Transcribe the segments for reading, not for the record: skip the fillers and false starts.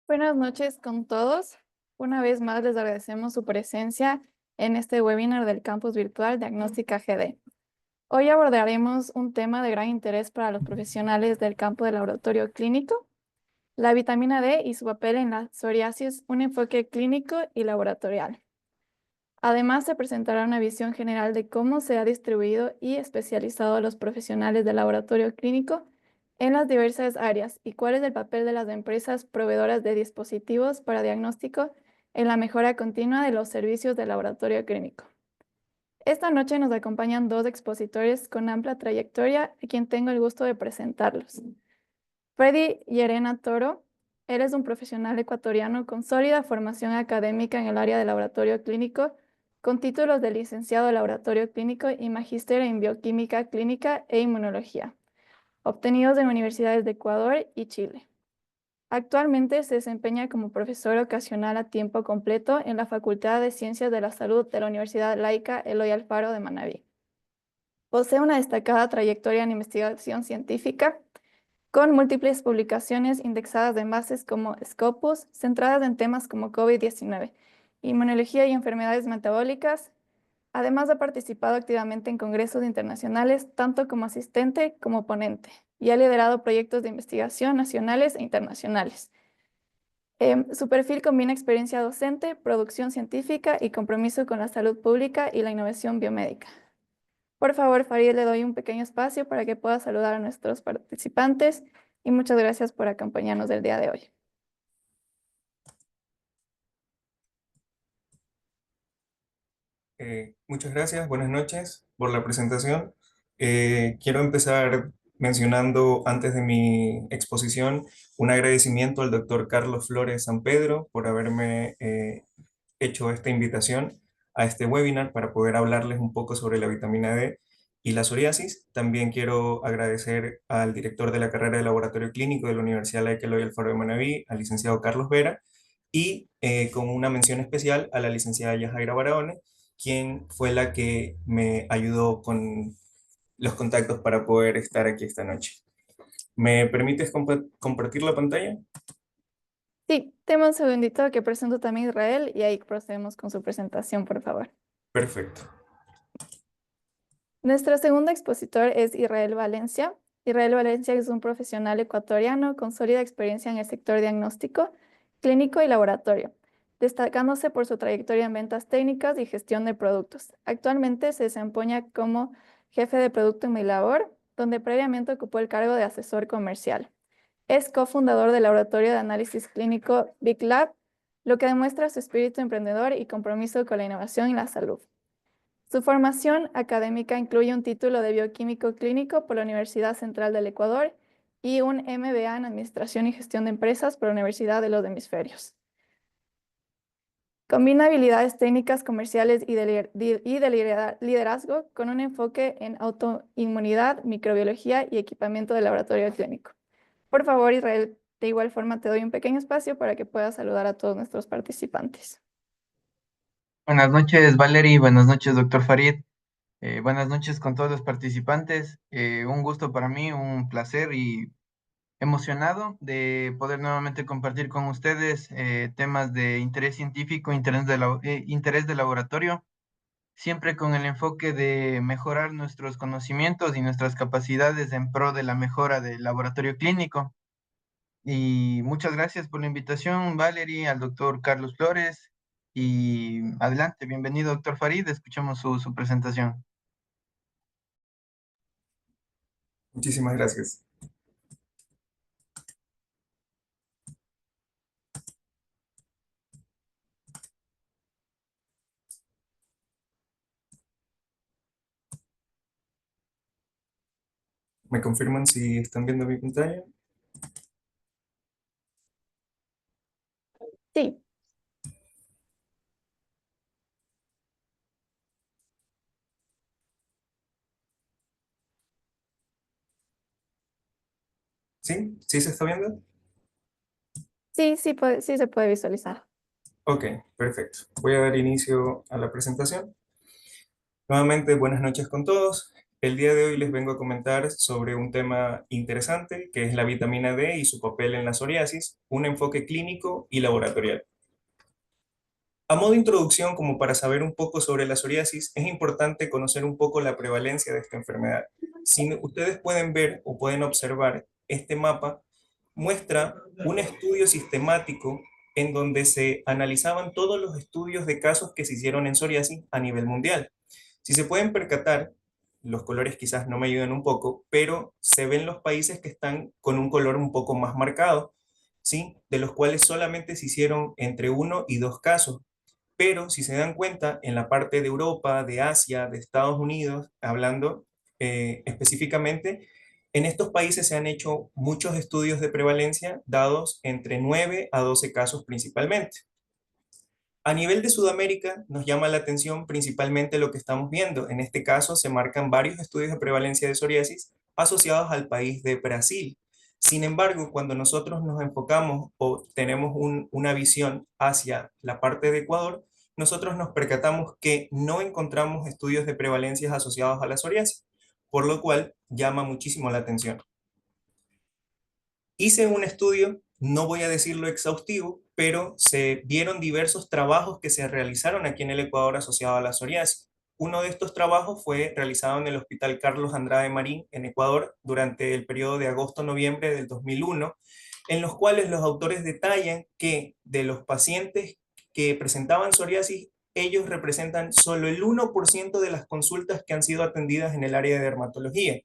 Buenas noches con todos. Una vez más les agradecemos su presencia en este webinar del Campus Virtual Diagnóstica GD. Hoy abordaremos un tema de gran interés para los profesionales del campo del laboratorio clínico, la vitamina D y su papel en la psoriasis, un enfoque clínico y laboratorial. Además, se presentará una visión general de cómo se ha distribuido y especializado a los profesionales del laboratorio clínico en las diversas áreas y cuál es el papel de las empresas proveedoras de dispositivos para diagnóstico en la mejora continua de los servicios del laboratorio clínico. Esta noche nos acompañan dos expositores con amplia trayectoria, a quien tengo el gusto de presentarlos. Freddy Llerena Toro, él es un profesional ecuatoriano con sólida formación académica en el área de laboratorio clínico, con títulos de licenciado en laboratorio clínico y magíster en bioquímica clínica e inmunología, obtenidos en universidades de Ecuador y Chile. Actualmente se desempeña como profesor ocasional a tiempo completo en la Facultad de Ciencias de la Salud de la Universidad Laica Eloy Alfaro de Manabí. Posee una destacada trayectoria en investigación científica, con múltiples publicaciones indexadas en bases como Scopus, centradas en temas como COVID-19, inmunología y enfermedades metabólicas. Además, ha participado activamente en congresos internacionales, tanto como asistente como ponente, y ha liderado proyectos de investigación nacionales e internacionales. Su perfil combina experiencia docente, producción científica y compromiso con la salud pública y la innovación biomédica. Por favor, Farid, le doy un pequeño espacio para que pueda saludar a nuestros participantes y muchas gracias por acompañarnos el día de hoy. Muchas gracias, buenas noches por la presentación. Quiero empezar mencionando antes de mi exposición un agradecimiento al doctor Carlos Flores San Pedro por haberme hecho esta invitación a este webinar para poder hablarles un poco sobre la vitamina D y la psoriasis. También quiero agradecer al director de la carrera de laboratorio clínico de la Universidad Laica Eloy Alfaro de Manabí, al licenciado Carlos Vera, y con una mención especial a la licenciada Yajaira Barahona, quien fue la que me ayudó con los contactos para poder estar aquí esta noche. ¿Me permites compartir la pantalla? Sí, tengo un segundito que presento también a Israel y ahí procedemos con su presentación, por favor. Perfecto. Nuestro segundo expositor es Israel Valencia. Israel Valencia es un profesional ecuatoriano con sólida experiencia en el sector diagnóstico, clínico y laboratorio, destacándose por su trayectoria en ventas técnicas y gestión de productos. Actualmente se desempeña como jefe de producto en Milabor, donde previamente ocupó el cargo de asesor comercial. Es cofundador del laboratorio de análisis clínico Big Lab, lo que demuestra su espíritu emprendedor y compromiso con la innovación y la salud. Su formación académica incluye un título de bioquímico clínico por la Universidad Central del Ecuador y un MBA en Administración y Gestión de Empresas por la Universidad de los Hemisferios. Combina habilidades técnicas, comerciales y de liderazgo con un enfoque en autoinmunidad, microbiología y equipamiento de laboratorio clínico. Por favor, Israel, de igual forma te doy un pequeño espacio para que puedas saludar a todos nuestros participantes. Buenas noches, Valerie. Buenas noches, doctor Farid. Buenas noches con todos los participantes. Un gusto para mí, un placer y emocionado de poder nuevamente compartir con ustedes temas de interés científico, interés de laboratorio, siempre con el enfoque de mejorar nuestros conocimientos y nuestras capacidades en pro de la mejora del laboratorio clínico. Y muchas gracias por la invitación, Valerie, al doctor Carlos Flores. Y adelante, bienvenido, doctor Farid. Escuchamos su presentación. Muchísimas gracias. ¿Me confirman si están viendo mi pantalla? Sí, ¿Sí? ¿Sí se está viendo? sí se puede visualizar. Ok, perfecto. Voy a dar inicio a la presentación. Nuevamente, buenas noches con todos. El día de hoy les vengo a comentar sobre un tema interesante que es la vitamina D y su papel en la psoriasis, un enfoque clínico y laboratorial. A modo de introducción, como para saber un poco sobre la psoriasis, es importante conocer un poco la prevalencia de esta enfermedad. Si ustedes pueden ver o pueden observar, este mapa muestra un estudio sistemático en donde se analizaban todos los estudios de casos que se hicieron en psoriasis a nivel mundial. Si se pueden percatar, los colores quizás no me ayudan un poco, pero se ven los países que están con un color un poco más marcado, ¿sí? De los cuales solamente se hicieron entre 1 y 2 casos. Pero si se dan cuenta, en la parte de Europa, de Asia, de Estados Unidos, hablando específicamente, en estos países se han hecho muchos estudios de prevalencia dados entre 9 a 12 casos principalmente. A nivel de Sudamérica, nos llama la atención principalmente lo que estamos viendo. En este caso, se marcan varios estudios de prevalencia de psoriasis asociados al país de Brasil. Sin embargo, cuando nosotros nos enfocamos o tenemos una visión hacia la parte de Ecuador, nosotros nos percatamos que no encontramos estudios de prevalencia asociados a la psoriasis, por lo cual llama muchísimo la atención. Hice un estudio, no voy a decirlo exhaustivo, pero se vieron diversos trabajos que se realizaron aquí en el Ecuador asociados a la psoriasis. Uno de estos trabajos fue realizado en el Hospital Carlos Andrade Marín, en Ecuador, durante el periodo de agosto-noviembre del 2001, en los cuales los autores detallan que de los pacientes que presentaban psoriasis, ellos representan solo el 1% de las consultas que han sido atendidas en el área de dermatología.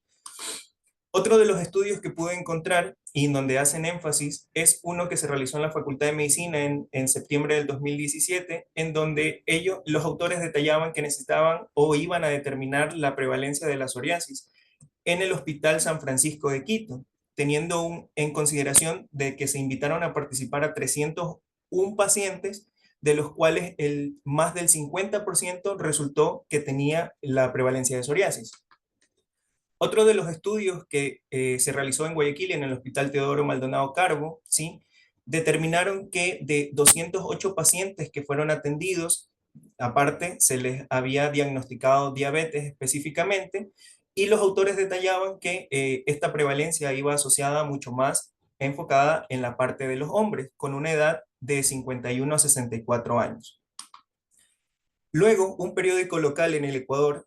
Otro de los estudios que pude encontrar y en donde hacen énfasis es uno que se realizó en la Facultad de Medicina en septiembre del 2017, en donde los autores detallaban que necesitaban o iban a determinar la prevalencia de la psoriasis en el Hospital San Francisco de Quito, teniendo en consideración de que se invitaron a participar a 301 pacientes, de los cuales más del 50% resultó que tenía la prevalencia de psoriasis. Otro de los estudios que se realizó en Guayaquil, en el Hospital Teodoro Maldonado Carbo, ¿sí? Determinaron que de 208 pacientes que fueron atendidos, aparte se les había diagnosticado diabetes específicamente, y los autores detallaban que esta prevalencia iba asociada mucho más enfocada en la parte de los hombres, con una edad de 51 a 64 años. Luego, un periódico local en el Ecuador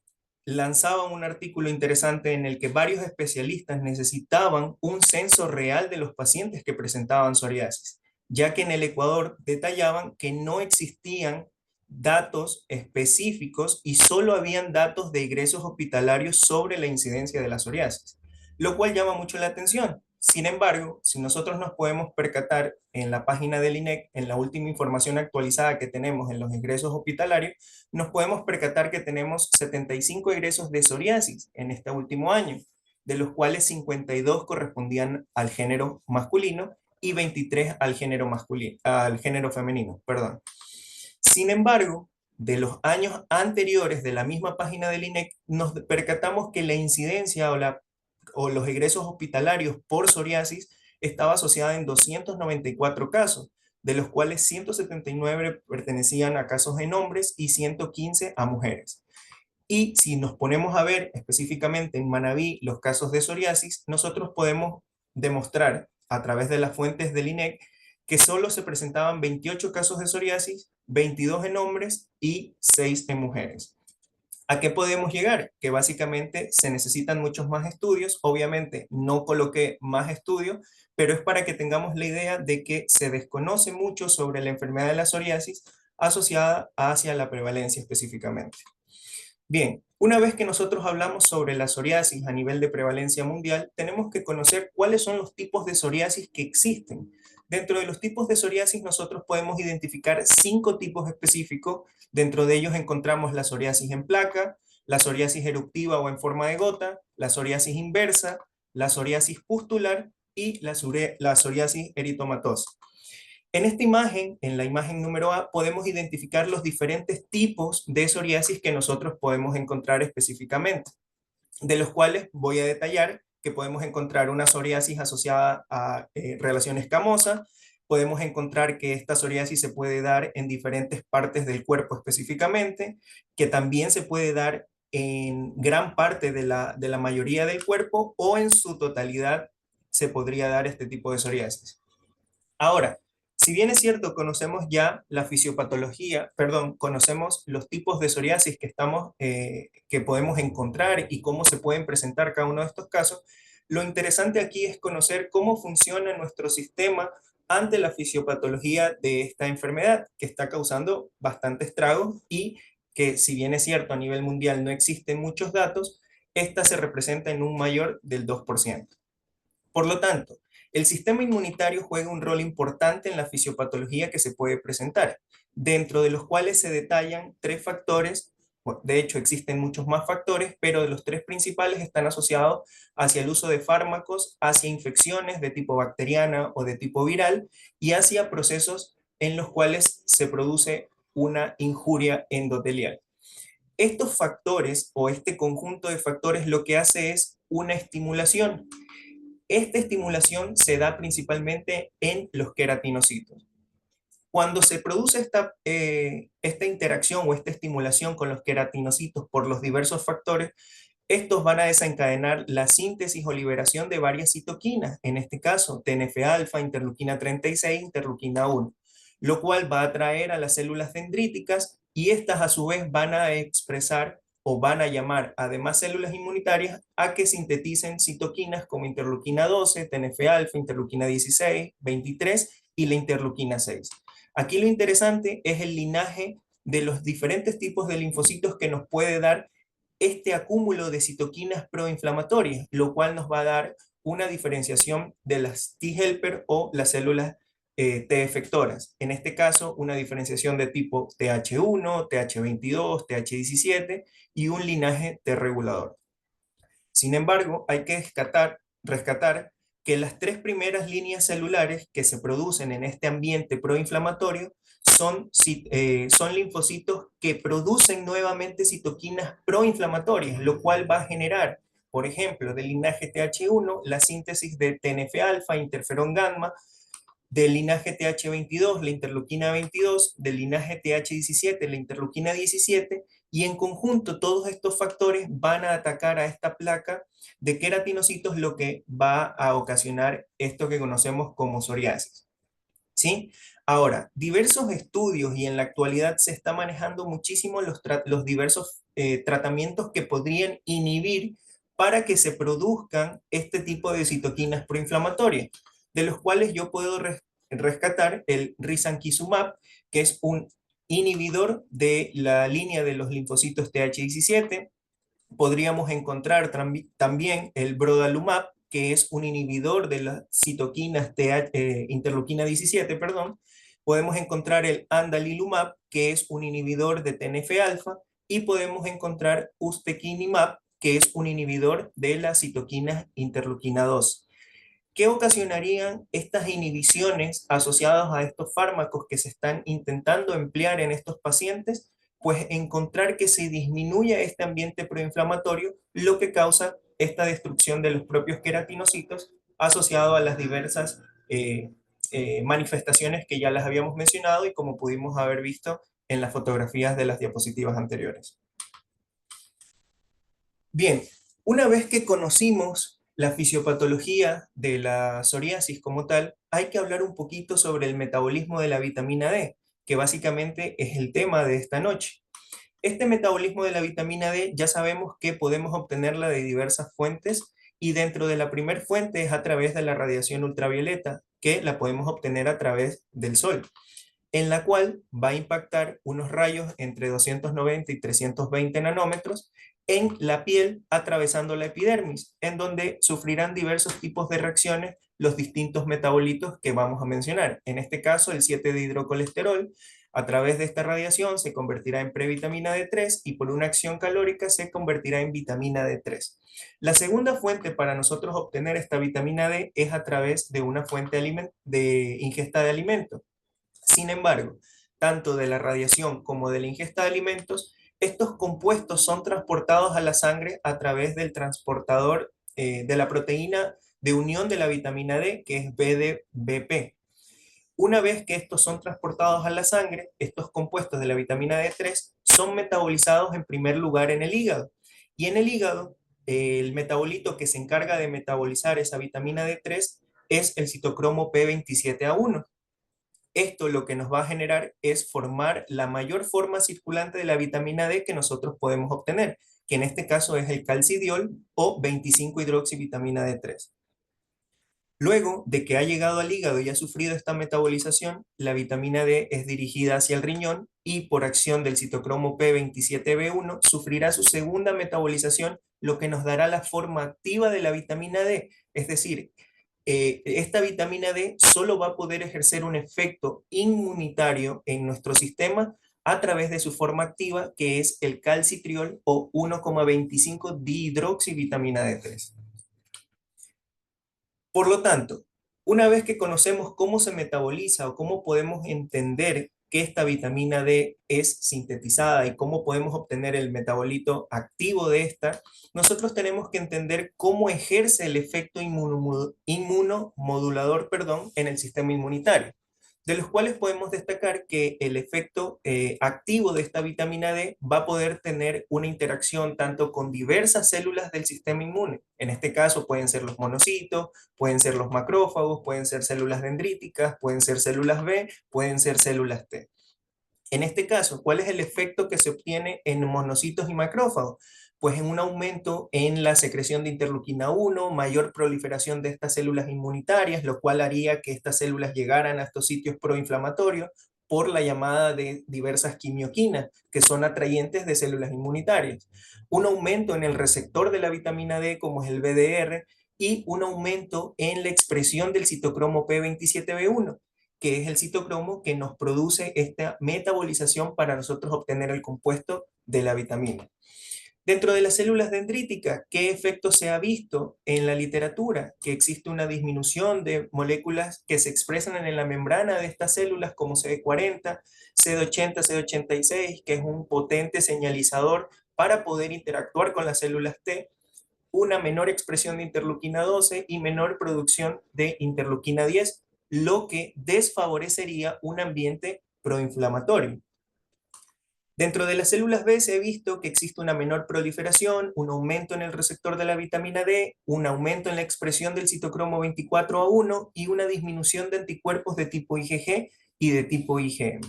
lanzaba un artículo interesante en el que varios especialistas necesitaban un censo real de los pacientes que presentaban psoriasis, ya que en el Ecuador detallaban que no existían datos específicos y solo habían datos de ingresos hospitalarios sobre la incidencia de la psoriasis, lo cual llama mucho la atención. Sin embargo, si nosotros nos podemos percatar en la página del INEC, en la última información actualizada que tenemos en los ingresos hospitalarios, nos podemos percatar que tenemos 75 egresos de psoriasis en este último año, de los cuales 52 correspondían al género masculino y 23 al género femenino, perdón. Sin embargo, de los años anteriores de la misma página del INEC, nos percatamos que la incidencia o los egresos hospitalarios por psoriasis estaba asociada en 294 casos, de los cuales 179 pertenecían a casos en hombres y 115 a mujeres. Y si nos ponemos a ver específicamente en Manabí los casos de psoriasis, nosotros podemos demostrar a través de las fuentes del INEC que solo se presentaban 28 casos de psoriasis, 22 en hombres y 6 en mujeres. ¿A qué podemos llegar? Que básicamente se necesitan muchos más estudios. Obviamente no coloqué más estudios, pero es para que tengamos la idea de que se desconoce mucho sobre la enfermedad de la psoriasis asociada hacia la prevalencia específicamente. Bien, una vez que nosotros hablamos sobre la psoriasis a nivel de prevalencia mundial, tenemos que conocer cuáles son los tipos de psoriasis que existen. Dentro de los tipos de psoriasis nosotros podemos identificar 5 tipos específicos. Dentro de ellos encontramos la psoriasis en placa, la psoriasis eruptiva o en forma de gota, la psoriasis inversa, la psoriasis pustular y la psoriasis eritomatosa. En esta imagen, en la imagen número A, podemos identificar los diferentes tipos de psoriasis que nosotros podemos encontrar específicamente, de los cuales voy a detallar que podemos encontrar una psoriasis asociada a relación escamosa, podemos encontrar que esta psoriasis se puede dar en diferentes partes del cuerpo específicamente, que también se puede dar en gran parte de la mayoría del cuerpo o en su totalidad se podría dar este tipo de psoriasis. Ahora, si bien es cierto, conocemos ya la fisiopatología, perdón, conocemos los tipos de psoriasis que podemos encontrar y cómo se pueden presentar cada uno de estos casos, lo interesante aquí es conocer cómo funciona nuestro sistema ante la fisiopatología de esta enfermedad que está causando bastante estragos y que, si bien es cierto, a nivel mundial no existen muchos datos, esta se representa en un mayor del 2%. Por lo tanto, el sistema inmunitario juega un rol importante en la fisiopatología que se puede presentar, dentro de los cuales se detallan tres factores. Bueno, de hecho, existen muchos más factores, pero de los tres principales están asociados hacia el uso de fármacos, hacia infecciones de tipo bacteriana o de tipo viral y hacia procesos en los cuales se produce una injuria endotelial. Estos factores o este conjunto de factores lo que hace es una estimulación. Esta estimulación se da principalmente en los queratinocitos. Cuando se produce esta interacción o esta estimulación con los queratinocitos por los diversos factores, estos van a desencadenar la síntesis o liberación de varias citoquinas, en este caso TNF-alfa, interleuquina 36, interleuquina 1, lo cual va a atraer a las células dendríticas y estas a su vez van a expresar o van a llamar además células inmunitarias a que sinteticen citoquinas como interleuquina 12, TNF-alfa, interleuquina 16, 23 y la interleuquina 6. Aquí lo interesante es el linaje de los diferentes tipos de linfocitos que nos puede dar este acúmulo de citoquinas proinflamatorias, lo cual nos va a dar una diferenciación de las T-helper o las células T efectoras. En este caso, una diferenciación de tipo TH1, TH22, TH17 y un linaje T regulador. Sin embargo, hay que rescatar que las tres primeras líneas celulares que se producen en este ambiente proinflamatorio son linfocitos que producen nuevamente citoquinas proinflamatorias, lo cual va a generar, por ejemplo, del linaje TH1, la síntesis de TNF-alfa, interferón gamma, del linaje TH22, la interleuquina 22, del linaje TH17, la interleuquina 17, y en conjunto todos estos factores van a atacar a esta placa de queratinocitos, lo que va a ocasionar esto que conocemos como psoriasis. ¿Sí? Ahora, diversos estudios y en la actualidad se está manejando muchísimo los diversos tratamientos que podrían inhibir para que se produzcan este tipo de citoquinas proinflamatorias, de los cuales yo puedo rescatar el risankizumab, que es un inhibidor de la línea de los linfocitos TH17. Podríamos encontrar también el brodalumab, que es un inhibidor de las citoquinas interleuquina 17, perdón. Podemos encontrar el andalilumab, que es un inhibidor de TNF-alfa, y podemos encontrar ustekinumab, que es un inhibidor de las citoquinas interleuquina 2. ¿Qué ocasionarían estas inhibiciones asociadas a estos fármacos que se están intentando emplear en estos pacientes? Pues encontrar que se disminuye este ambiente proinflamatorio, lo que causa esta destrucción de los propios queratinocitos asociado a las diversas manifestaciones que ya las habíamos mencionado y como pudimos haber visto en las fotografías de las diapositivas anteriores. Bien, una vez que conocimos la fisiopatología de la psoriasis como tal, hay que hablar un poquito sobre el metabolismo de la vitamina D, que básicamente es el tema de esta noche. Este metabolismo de la vitamina D ya sabemos que podemos obtenerla de diversas fuentes y dentro de la primera fuente es a través de la radiación ultravioleta, que la podemos obtener a través del sol, en la cual va a impactar unos rayos entre 290 y 320 nanómetros en la piel atravesando la epidermis, en donde sufrirán diversos tipos de reacciones los distintos metabolitos que vamos a mencionar. En este caso, el 7-dihidrocolesterol, a través de esta radiación se convertirá en previtamina D3 y por una acción calórica se convertirá en vitamina D3. La segunda fuente para nosotros obtener esta vitamina D es a través de una fuente de ingesta de alimentos. Sin embargo, tanto de la radiación como de la ingesta de alimentos, estos compuestos son transportados a la sangre a través del transportador de la proteína de unión de la vitamina D, que es BDBP. Una vez que estos son transportados a la sangre, estos compuestos de la vitamina D3 son metabolizados en primer lugar en el hígado Y en el hígado, el metabolito que se encarga de metabolizar esa vitamina D3 es el citocromo P27A1. Esto lo que nos va a generar es formar la mayor forma circulante de la vitamina D que nosotros podemos obtener, que en este caso es el calcidiol o 25-hidroxivitamina D3. Luego de que ha llegado al hígado y ha sufrido esta metabolización, la vitamina D es dirigida hacia el riñón y por acción del citocromo P27B1 sufrirá su segunda metabolización, lo que nos dará la forma activa de la vitamina D. Es decir, esta vitamina D solo va a poder ejercer un efecto inmunitario en nuestro sistema a través de su forma activa, que es el calcitriol o 1,25 dihidroxivitamina D3. Por lo tanto, una vez que conocemos cómo se metaboliza o cómo podemos entender que esta vitamina D es sintetizada y cómo podemos obtener el metabolito activo de esta, nosotros tenemos que entender cómo ejerce el efecto inmunomodulador, en el sistema inmunitario, de los cuales podemos destacar que el efecto activo de esta vitamina D va a poder tener una interacción tanto con diversas células del sistema inmune. En este caso pueden ser los monocitos, pueden ser los macrófagos, pueden ser células dendríticas, pueden ser células B, pueden ser células T. En este caso, ¿cuál es el efecto que se obtiene en monocitos y macrófagos? Pues en un aumento en la secreción de interleuquina 1, mayor proliferación de estas células inmunitarias, lo cual haría que estas células llegaran a estos sitios proinflamatorios por la llamada de diversas quimioquinas, que son atrayentes de células inmunitarias. Un aumento en el receptor de la vitamina D, como es el BDR, y un aumento en la expresión del citocromo P27B1, que es el citocromo que nos produce esta metabolización para nosotros obtener el compuesto de la vitamina. Dentro de las células dendríticas, ¿qué efecto se ha visto en la literatura? Que existe una disminución de moléculas que se expresan en la membrana de estas células como CD40, CD80, CD86, que es un potente señalizador para poder interactuar con las células T, una menor expresión de interleuquina 12 y menor producción de interleuquina 10, lo que desfavorecería un ambiente proinflamatorio. Dentro de las células B se ha visto que existe una menor proliferación, un aumento en el receptor de la vitamina D, un aumento en la expresión del citocromo 24A1 y una disminución de anticuerpos de tipo IgG y de tipo IgM.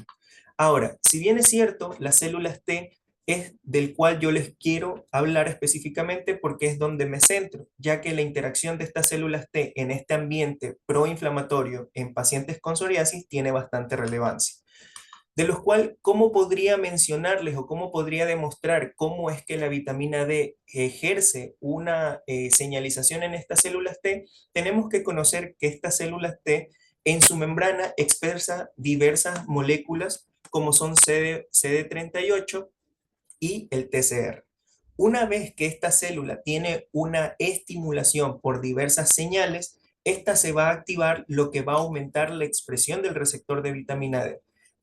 Ahora, si bien es cierto, las células T es del cual yo les quiero hablar específicamente porque es donde me centro, ya que la interacción de estas células T en este ambiente proinflamatorio en pacientes con psoriasis tiene bastante relevancia. De los cuales, ¿cómo podría mencionarles o cómo podría demostrar cómo es que la vitamina D ejerce una señalización en estas células T? Tenemos que conocer que estas células T en su membrana expresa diversas moléculas como son CD38 y el TCR. Una vez que esta célula tiene una estimulación por diversas señales, esta se va a activar, lo que va a aumentar la expresión del receptor de vitamina D.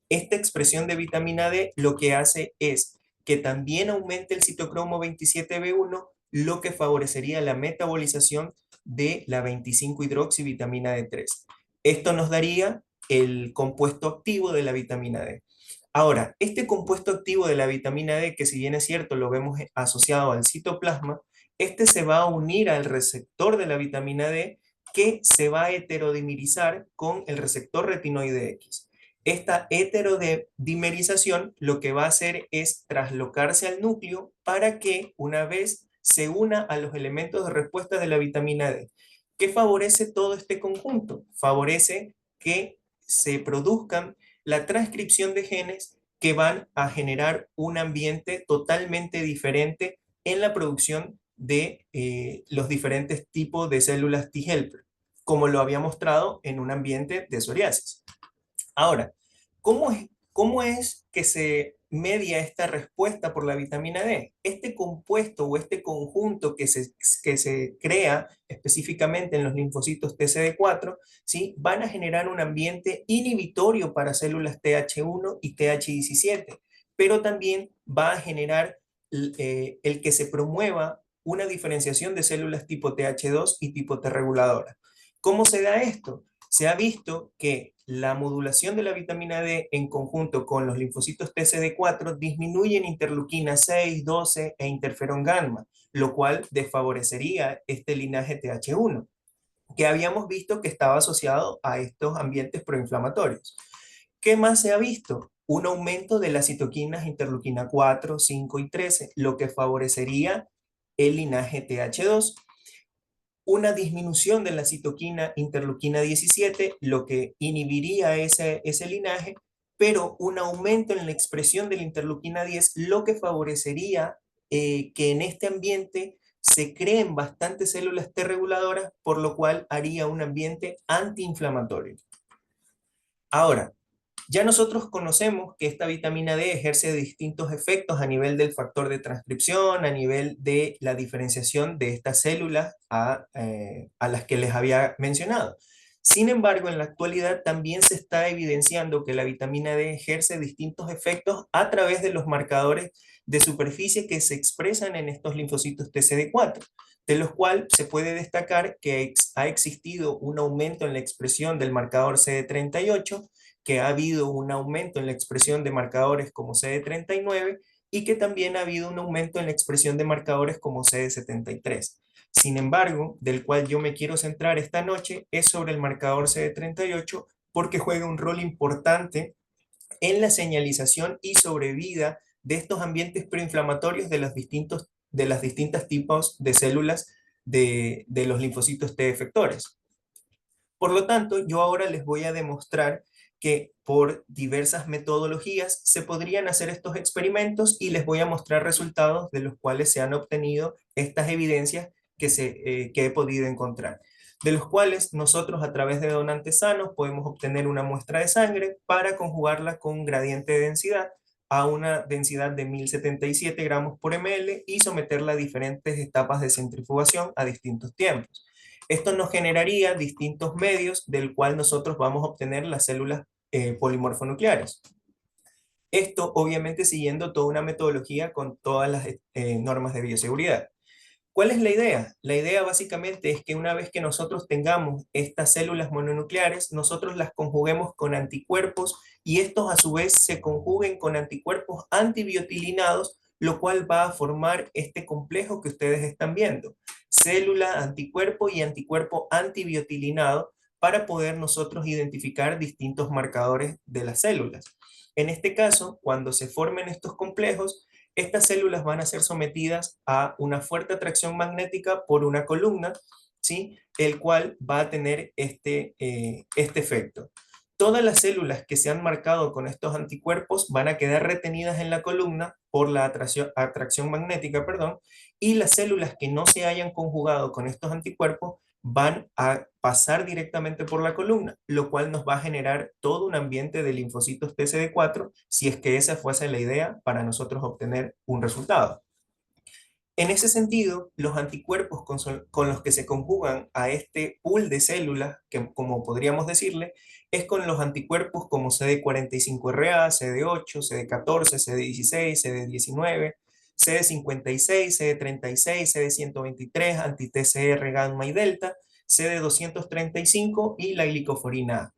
Esta expresión de vitamina D lo que hace es que también aumente el citocromo 27B1, lo que favorecería la metabolización de la 25-hidroxivitamina D3. Esto nos daría el compuesto activo de la vitamina D. Ahora, este compuesto activo de la vitamina D, que si bien es cierto lo vemos asociado al citoplasma, este se va a unir al receptor de la vitamina D que se va a heterodimerizar con el receptor retinoide X. Esta heterodimerización lo que va a hacer es traslocarse al núcleo para que una vez se una a los elementos de respuesta de la vitamina D. ¿Qué favorece todo este conjunto? Favorece que se produzcan la transcripción de genes que van a generar un ambiente totalmente diferente en la producción de los diferentes tipos de células T-helper, como lo había mostrado en un ambiente de psoriasis. Ahora, ¿cómo es que se media esta respuesta por la vitamina D? Este compuesto o este conjunto que se crea específicamente en los linfocitos TCD4, ¿sí? Van a generar un ambiente inhibitorio para células TH1 y TH17, pero también va a generar el que se promueva una diferenciación de células tipo TH2 y tipo T reguladora. ¿Cómo se da esto? Se ha visto que la modulación de la vitamina D en conjunto con los linfocitos TCD4 disminuyen interleuquina 6, 12 e interferón gamma, lo cual desfavorecería este linaje TH1, que habíamos visto que estaba asociado a estos ambientes proinflamatorios. ¿Qué más se ha visto? Un aumento de las citoquinas interleuquina 4, 5 y 13, lo que favorecería el linaje TH2. Una disminución de la citoquina interleuquina 17, lo que inhibiría ese linaje, pero un aumento en la expresión de la interleuquina 10, lo que favorecería que en este ambiente se creen bastantes células T reguladoras, por lo cual haría un ambiente antiinflamatorio. Ahora, ya nosotros conocemos que esta vitamina D ejerce distintos efectos a nivel del factor de transcripción, a nivel de la diferenciación de estas células a las que les había mencionado. Sin embargo, en la actualidad también se está evidenciando que la vitamina D ejerce distintos efectos a través de los marcadores de superficie que se expresan en estos linfocitos TCD4, de los cuales se puede destacar que ha existido un aumento en la expresión del marcador CD38, que ha habido un aumento en la expresión de marcadores como CD39 y que también ha habido un aumento en la expresión de marcadores como CD73. Sin embargo, del cual yo me quiero centrar esta noche es sobre el marcador CD38 porque juega un rol importante en la señalización y sobrevida de estos ambientes preinflamatorios de las distintas tipos de células de los linfocitos T efectores. Por lo tanto, yo ahora les voy a demostrar que por diversas metodologías se podrían hacer estos experimentos y les voy a mostrar resultados de los cuales se han obtenido estas evidencias que he podido encontrar, de los cuales nosotros a través de donantes sanos podemos obtener una muestra de sangre para conjugarla con un gradiente de densidad a una densidad de 1077 gramos por ml y someterla a diferentes etapas de centrifugación a distintos tiempos. Esto nos generaría distintos medios del cual nosotros vamos a obtener las células polimorfonucleares. Esto obviamente siguiendo toda una metodología con todas las normas de bioseguridad. ¿Cuál es la idea? La idea básicamente es que una vez que nosotros tengamos estas células mononucleares, nosotros las conjuguemos con anticuerpos y estos a su vez se conjuguen con anticuerpos antibiotilinados, lo cual va a formar este complejo que ustedes están viendo. Célula, anticuerpo y anticuerpo antibiotilinado para poder nosotros identificar distintos marcadores de las células. En este caso, cuando se formen estos complejos, estas células van a ser sometidas a una fuerte atracción magnética por una columna, ¿sí? El cual va a tener este efecto. Todas las células que se han marcado con estos anticuerpos van a quedar retenidas en la columna por la atracción magnética, perdón, y las células que no se hayan conjugado con estos anticuerpos van a pasar directamente por la columna, lo cual nos va a generar todo un ambiente de linfocitos TCD4 si es que esa fuese la idea para nosotros obtener un resultado. En ese sentido, los anticuerpos con los que se conjugan a este pool de células, que como podríamos decirle, es con los anticuerpos como CD45RA, CD8, CD14, CD16, CD19, CD56, CD36, CD123, anti-TCR, gamma y delta, CD235 y la glicoforina A.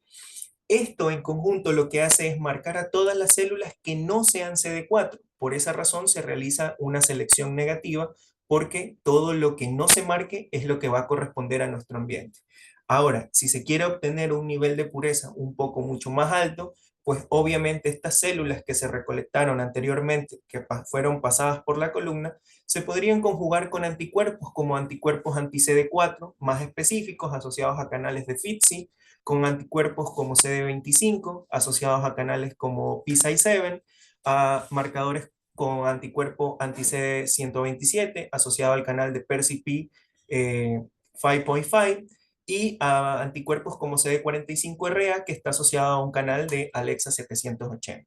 Esto en conjunto lo que hace es marcar a todas las células que no sean CD4. Por esa razón se realiza una selección negativa porque todo lo que no se marque es lo que va a corresponder a nuestro ambiente. Ahora, si se quiere obtener un nivel de pureza un poco mucho más alto, pues obviamente estas células que se recolectaron anteriormente, que fueron pasadas por la columna, se podrían conjugar con anticuerpos como anticuerpos anti-CD4 más específicos asociados a canales de FITC, con anticuerpos como CD25 asociados a canales como P67, a marcadores con anticuerpo anti-CD127 asociado al canal de PerCP 5.5 y a anticuerpos como CD45RA que está asociado a un canal de Alexa 780.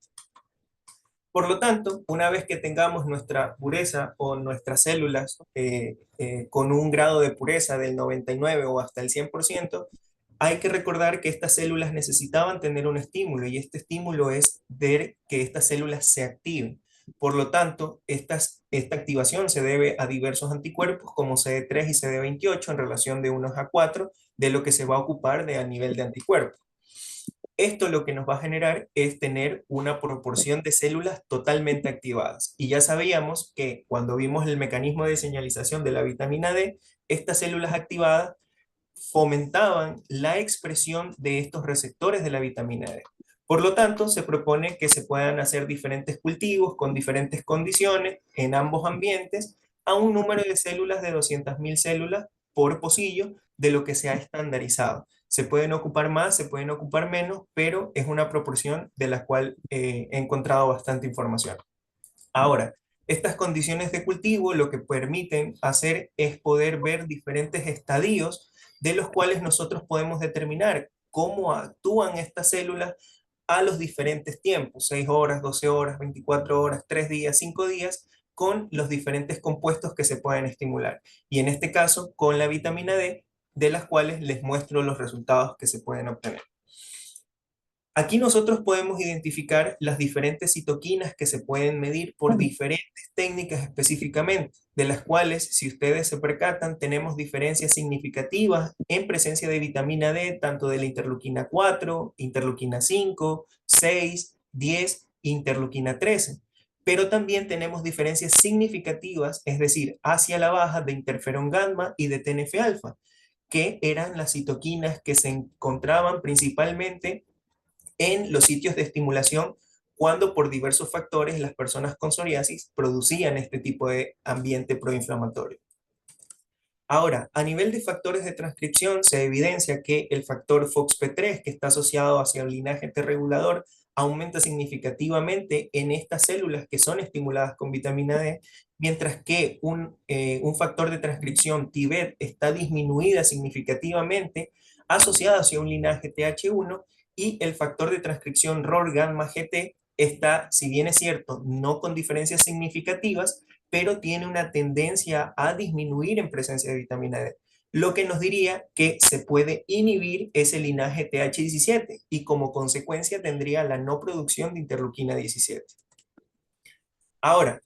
Por lo tanto, una vez que tengamos nuestra pureza o nuestras células con un grado de pureza del 99 o hasta el 100%, hay que recordar que estas células necesitaban tener un estímulo y este estímulo es ver que estas células se activen. Por lo tanto, esta activación se debe a diversos anticuerpos como CD3 y CD28 en relación de 1 a 4 de lo que se va a ocupar a nivel de anticuerpos. Esto lo que nos va a generar es tener una proporción de células totalmente activadas. Y ya sabíamos que cuando vimos el mecanismo de señalización de la vitamina D, estas células activadas fomentaban la expresión de estos receptores de la vitamina D. Por lo tanto, se propone que se puedan hacer diferentes cultivos con diferentes condiciones en ambos ambientes a un número de células de 200.000 células por pocillo de lo que se ha estandarizado. Se pueden ocupar más, se pueden ocupar menos, pero es una proporción de la cual he encontrado bastante información. Ahora, estas condiciones de cultivo lo que permiten hacer es poder ver diferentes estadios de los cuales nosotros podemos determinar cómo actúan estas células a los diferentes tiempos, 6 horas, 12 horas, 24 horas, 3 días, 5 días, con los diferentes compuestos que se pueden estimular. Y en este caso, con la vitamina D, de las cuales les muestro los resultados que se pueden obtener. Aquí nosotros podemos identificar las diferentes citoquinas que se pueden medir por diferentes técnicas específicamente, de las cuales, si ustedes se percatan, tenemos diferencias significativas en presencia de vitamina D, tanto de la interleuquina 4, interleuquina 5, 6, 10, interleuquina 13. Pero también tenemos diferencias significativas, es decir, hacia la baja de interferón gamma y de TNF-alfa, que eran las citoquinas que se encontraban principalmente en los sitios de estimulación cuando por diversos factores las personas con psoriasis producían este tipo de ambiente proinflamatorio. Ahora, a nivel de factores de transcripción, se evidencia que el factor FOXP3, que está asociado hacia el linaje T regulador, aumenta significativamente en estas células que son estimuladas con vitamina D, mientras que un factor de transcripción TIBET está disminuida significativamente asociado hacia un linaje TH1 y el factor de transcripción ROR gamma GT está, si bien es cierto, no con diferencias significativas, pero tiene una tendencia a disminuir en presencia de vitamina D, lo que nos diría que se puede inhibir ese linaje TH17 y como consecuencia tendría la no producción de interleuquina 17. Ahora,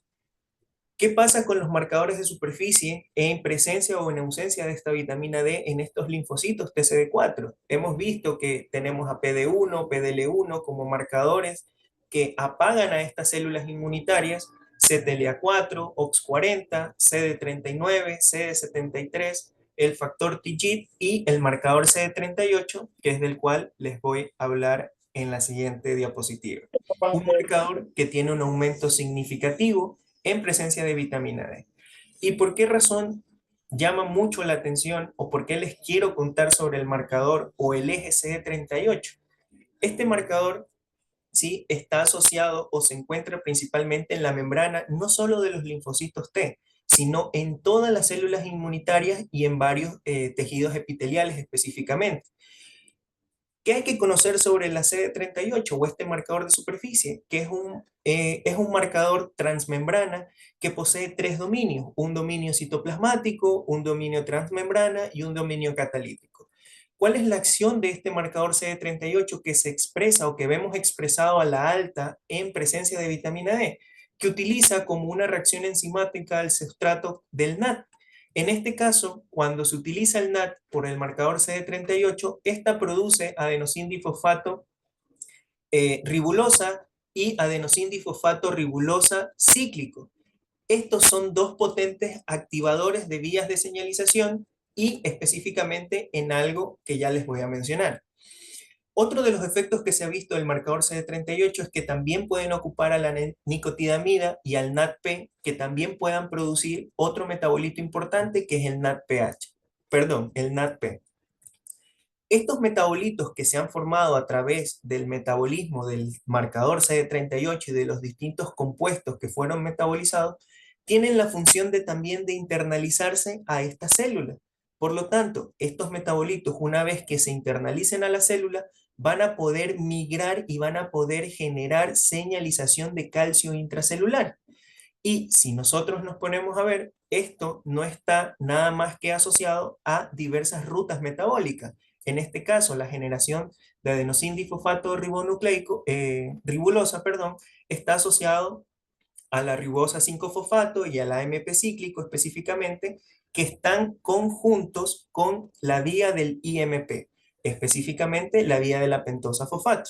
¿qué pasa con los marcadores de superficie en presencia o en ausencia de esta vitamina D en estos linfocitos TCD4? Hemos visto que tenemos a PD1, PDL1 como marcadores que apagan a estas células inmunitarias, CTLA4, OX40, CD39, CD73, el factor TIGIT y el marcador CD38, que es del cual les voy a hablar en la siguiente diapositiva. Un marcador que tiene un aumento significativo en presencia de vitamina D. ¿Y por qué razón llama mucho la atención o por qué les quiero contar sobre el marcador o el eje CD38? Este marcador ¿sí? Está asociado o se encuentra principalmente en la membrana no solo de los linfocitos T, sino en todas las células inmunitarias y en varios tejidos epiteliales específicamente. ¿Qué hay que conocer sobre la CD38 o este marcador de superficie? Que es un marcador transmembrana que posee 3 dominios, un dominio citoplasmático, un dominio transmembrana y un dominio catalítico. ¿Cuál es la acción de este marcador CD38 que se expresa o que vemos expresado a la alta en presencia de vitamina D? Que utiliza como una reacción enzimática al sustrato del NAT. En este caso, cuando se utiliza el NAT por el marcador CD38, esta produce adenosindifosfato ribulosa y adenosindifosfato ribulosa cíclico. Estos son dos potentes activadores de vías de señalización y específicamente en algo que ya les voy a mencionar. Otro de los efectos que se ha visto del marcador CD38 es que también pueden ocupar a la nicotidamida y al NADP, que también puedan producir otro metabolito importante que es el NADPH, perdón, el NADP. Estos metabolitos que se han formado a través del metabolismo del marcador CD38 y de los distintos compuestos que fueron metabolizados, tienen la función de también de internalizarse a esta célula. Por lo tanto, estos metabolitos, una vez que se internalicen a la célula, van a poder migrar y van a poder generar señalización de calcio intracelular. Y si nosotros nos ponemos a ver, esto no está nada más que asociado a diversas rutas metabólicas. En este caso, la generación de adenosindifosfato ribonucleico, ribulosa, perdón, está asociado a la ribosa 5-fosfato y a la AMP cíclico específicamente, que están conjuntos con la vía del IMP. específicamente la vía de la pentosa fosfato.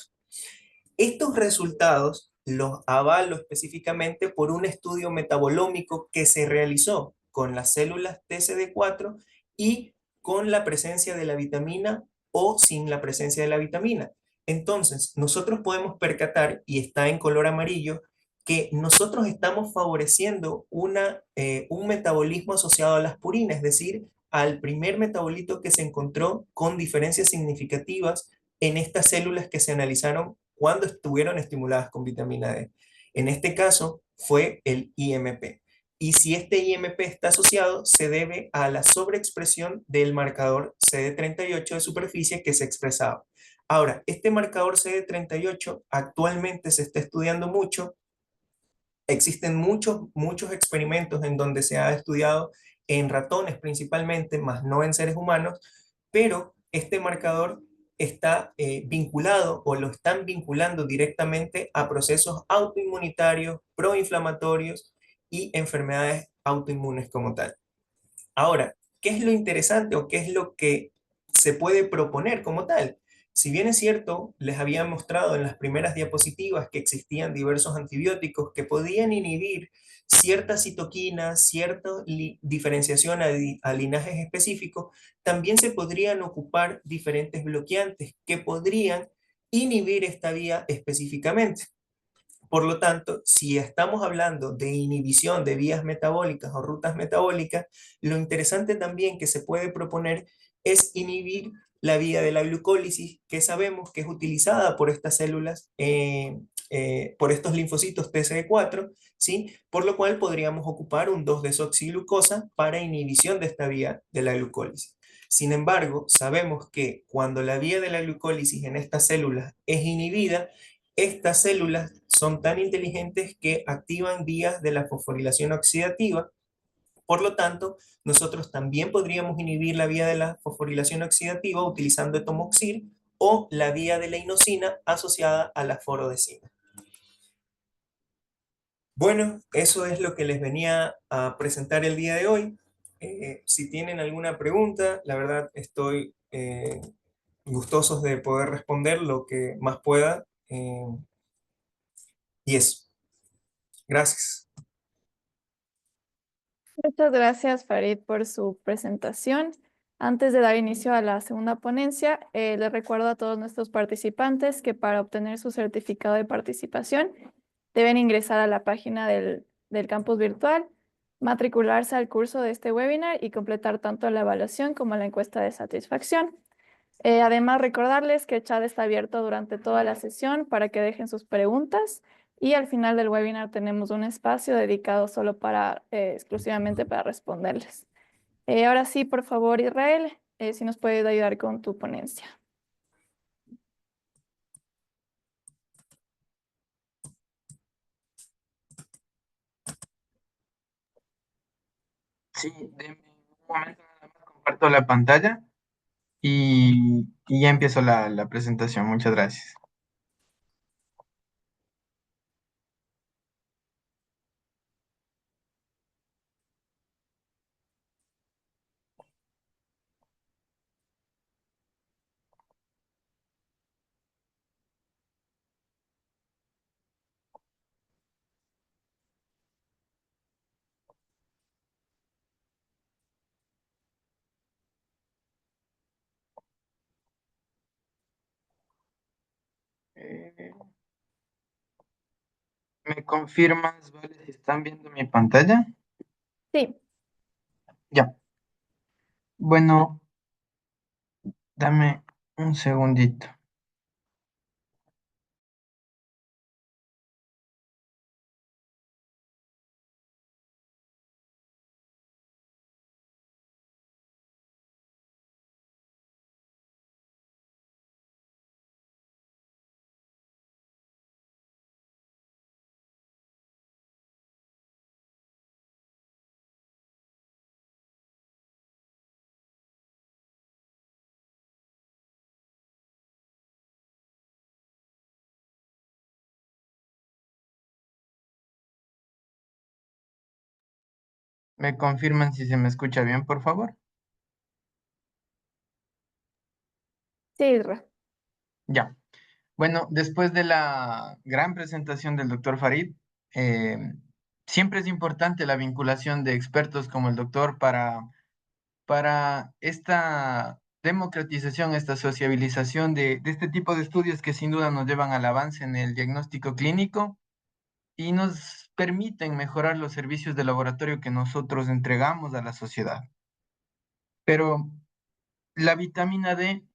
Estos resultados los avalo específicamente por un estudio metabolómico que se realizó con las células TCD4 y con la presencia de la vitamina o sin la presencia de la vitamina. Entonces, nosotros podemos percatar, y está en color amarillo, que nosotros estamos favoreciendo un metabolismo asociado a las purinas, es decir, al primer metabolito que se encontró con diferencias significativas en estas células que se analizaron cuando estuvieron estimuladas con vitamina D. En este caso fue el IMP. Y si este IMP está asociado, se debe a la sobreexpresión del marcador CD38 de superficie que se expresaba. Ahora, este marcador CD38 actualmente se está estudiando mucho. Existen muchos experimentos en donde se ha estudiado en ratones principalmente, más no en seres humanos, pero este marcador está vinculado o lo están vinculando directamente a procesos autoinmunitarios, proinflamatorios y enfermedades autoinmunes como tal. Ahora, ¿qué es lo interesante o qué es lo que se puede proponer como tal? Si bien es cierto, les había mostrado en las primeras diapositivas que existían diversos antibióticos que podían inhibir ciertas citoquinas, cierta diferenciación a linajes específicos, también se podrían ocupar diferentes bloqueantes que podrían inhibir esta vía específicamente. Por lo tanto, si estamos hablando de inhibición de vías metabólicas o rutas metabólicas, lo interesante también que se puede proponer es inhibir la vía de la glucólisis, que sabemos que es utilizada por estas células, por estos linfocitos TCD4, ¿sí? Por lo cual podríamos ocupar un 2-desoxiglucosa para inhibición de esta vía de la glucólisis. Sin embargo, sabemos que cuando la vía de la glucólisis en estas células es inhibida, estas células son tan inteligentes que activan vías de la fosforilación oxidativa. Por lo tanto, nosotros también podríamos inhibir la vía de la fosforilación oxidativa utilizando etomoxil o la vía de la inosina asociada a la forodecina. Bueno, eso es lo que les venía a presentar el día de hoy. Si tienen alguna pregunta, la verdad estoy gustosos de poder responder lo que más pueda. Y eso. Gracias. Muchas gracias, Farid, por su presentación. Antes de dar inicio a la segunda ponencia, les recuerdo a todos nuestros participantes que para obtener su certificado de participación deben ingresar a la página del campus virtual, matricularse al curso de este webinar y completar tanto la evaluación como la encuesta de satisfacción. Además, recordarles que el chat está abierto durante toda la sesión para que dejen sus preguntas y al final del webinar tenemos un espacio dedicado solo exclusivamente para responderles. Ahora sí, por favor, Israel, si nos puedes ayudar con tu ponencia. Sí, denme un momento, nada más comparto la pantalla y ya empiezo la presentación. Muchas gracias. Eh, ¿Me confirmas, vale, si están viendo mi pantalla? Sí, Ya. Bueno, dame un segundito. ¿Me confirman si se me escucha bien, por favor? Sí, Isra. Ya. Bueno, después de la gran presentación del doctor Farid, eh, siempre es importante la vinculación de expertos como el doctor para esta democratización, esta sociabilización de este tipo de estudios que sin duda nos llevan al avance en el diagnóstico clínico y nos permiten mejorar los servicios de laboratorio que nosotros entregamos a la sociedad. Pero la vitamina D,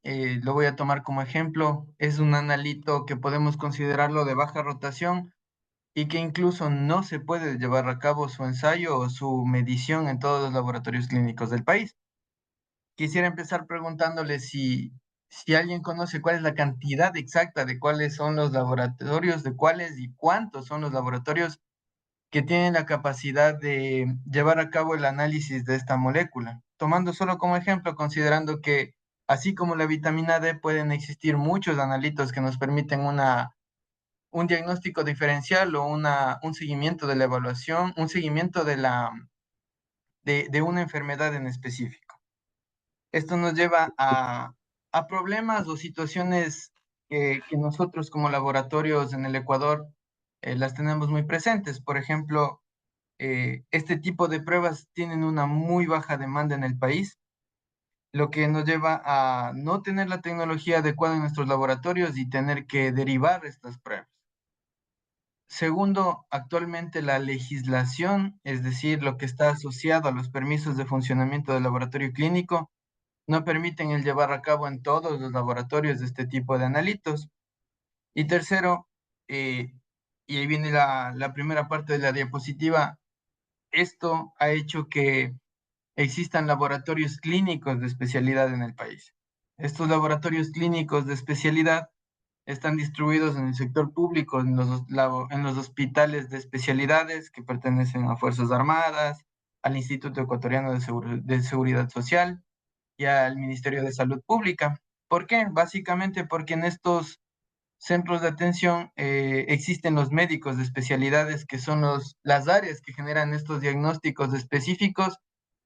lo voy a tomar como ejemplo, es un analito que podemos considerarlo de baja rotación y que incluso no se puede llevar a cabo su ensayo o su medición en todos los laboratorios clínicos del país. Quisiera empezar preguntándole si alguien conoce cuál es la cantidad exacta de cuáles son los laboratorios, de cuáles y cuántos son los laboratorios que tienen la capacidad de llevar a cabo el análisis de esta molécula. Tomando solo como ejemplo, considerando que así como la vitamina D, pueden existir muchos analitos que nos permiten un diagnóstico diferencial o un seguimiento de la evaluación, un seguimiento de una enfermedad en específico. Esto nos lleva a problemas o situaciones que nosotros como laboratorios en el Ecuador las tenemos muy presentes. Por ejemplo, este tipo de pruebas tienen una muy baja demanda en el país, lo que nos lleva a no tener la tecnología adecuada en nuestros laboratorios y tener que derivar estas pruebas. Segundo, actualmente la legislación, es decir, lo que está asociado a los permisos de funcionamiento del laboratorio clínico, no permiten el llevar a cabo en todos los laboratorios de este tipo de analitos. Y tercero, y ahí viene la primera parte de la diapositiva, esto ha hecho que existan laboratorios clínicos de especialidad en el país. Estos laboratorios clínicos de especialidad están distribuidos en el sector público, en los hospitales de especialidades que pertenecen a Fuerzas Armadas, al Instituto Ecuatoriano de Seguridad Social y al Ministerio de Salud Pública. ¿Por qué? Básicamente porque en estos centros de atención existen los médicos de especialidades que son las áreas que generan estos diagnósticos específicos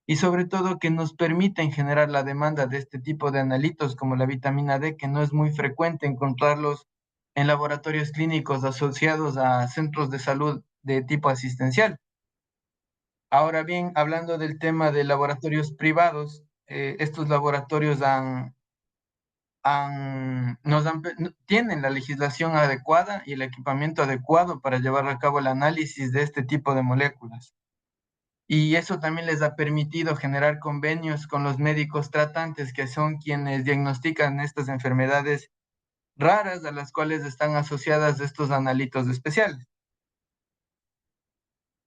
y sobre todo que nos permiten generar la demanda de este tipo de analitos como la vitamina D, que no es muy frecuente encontrarlos en laboratorios clínicos asociados a centros de salud de tipo asistencial. Ahora bien, hablando del tema de laboratorios privados, estos laboratorios tienen la legislación adecuada y el equipamiento adecuado para llevar a cabo el análisis de este tipo de moléculas. Y eso también les ha permitido generar convenios con los médicos tratantes, que son quienes diagnostican estas enfermedades raras a las cuales están asociadas estos analitos especiales.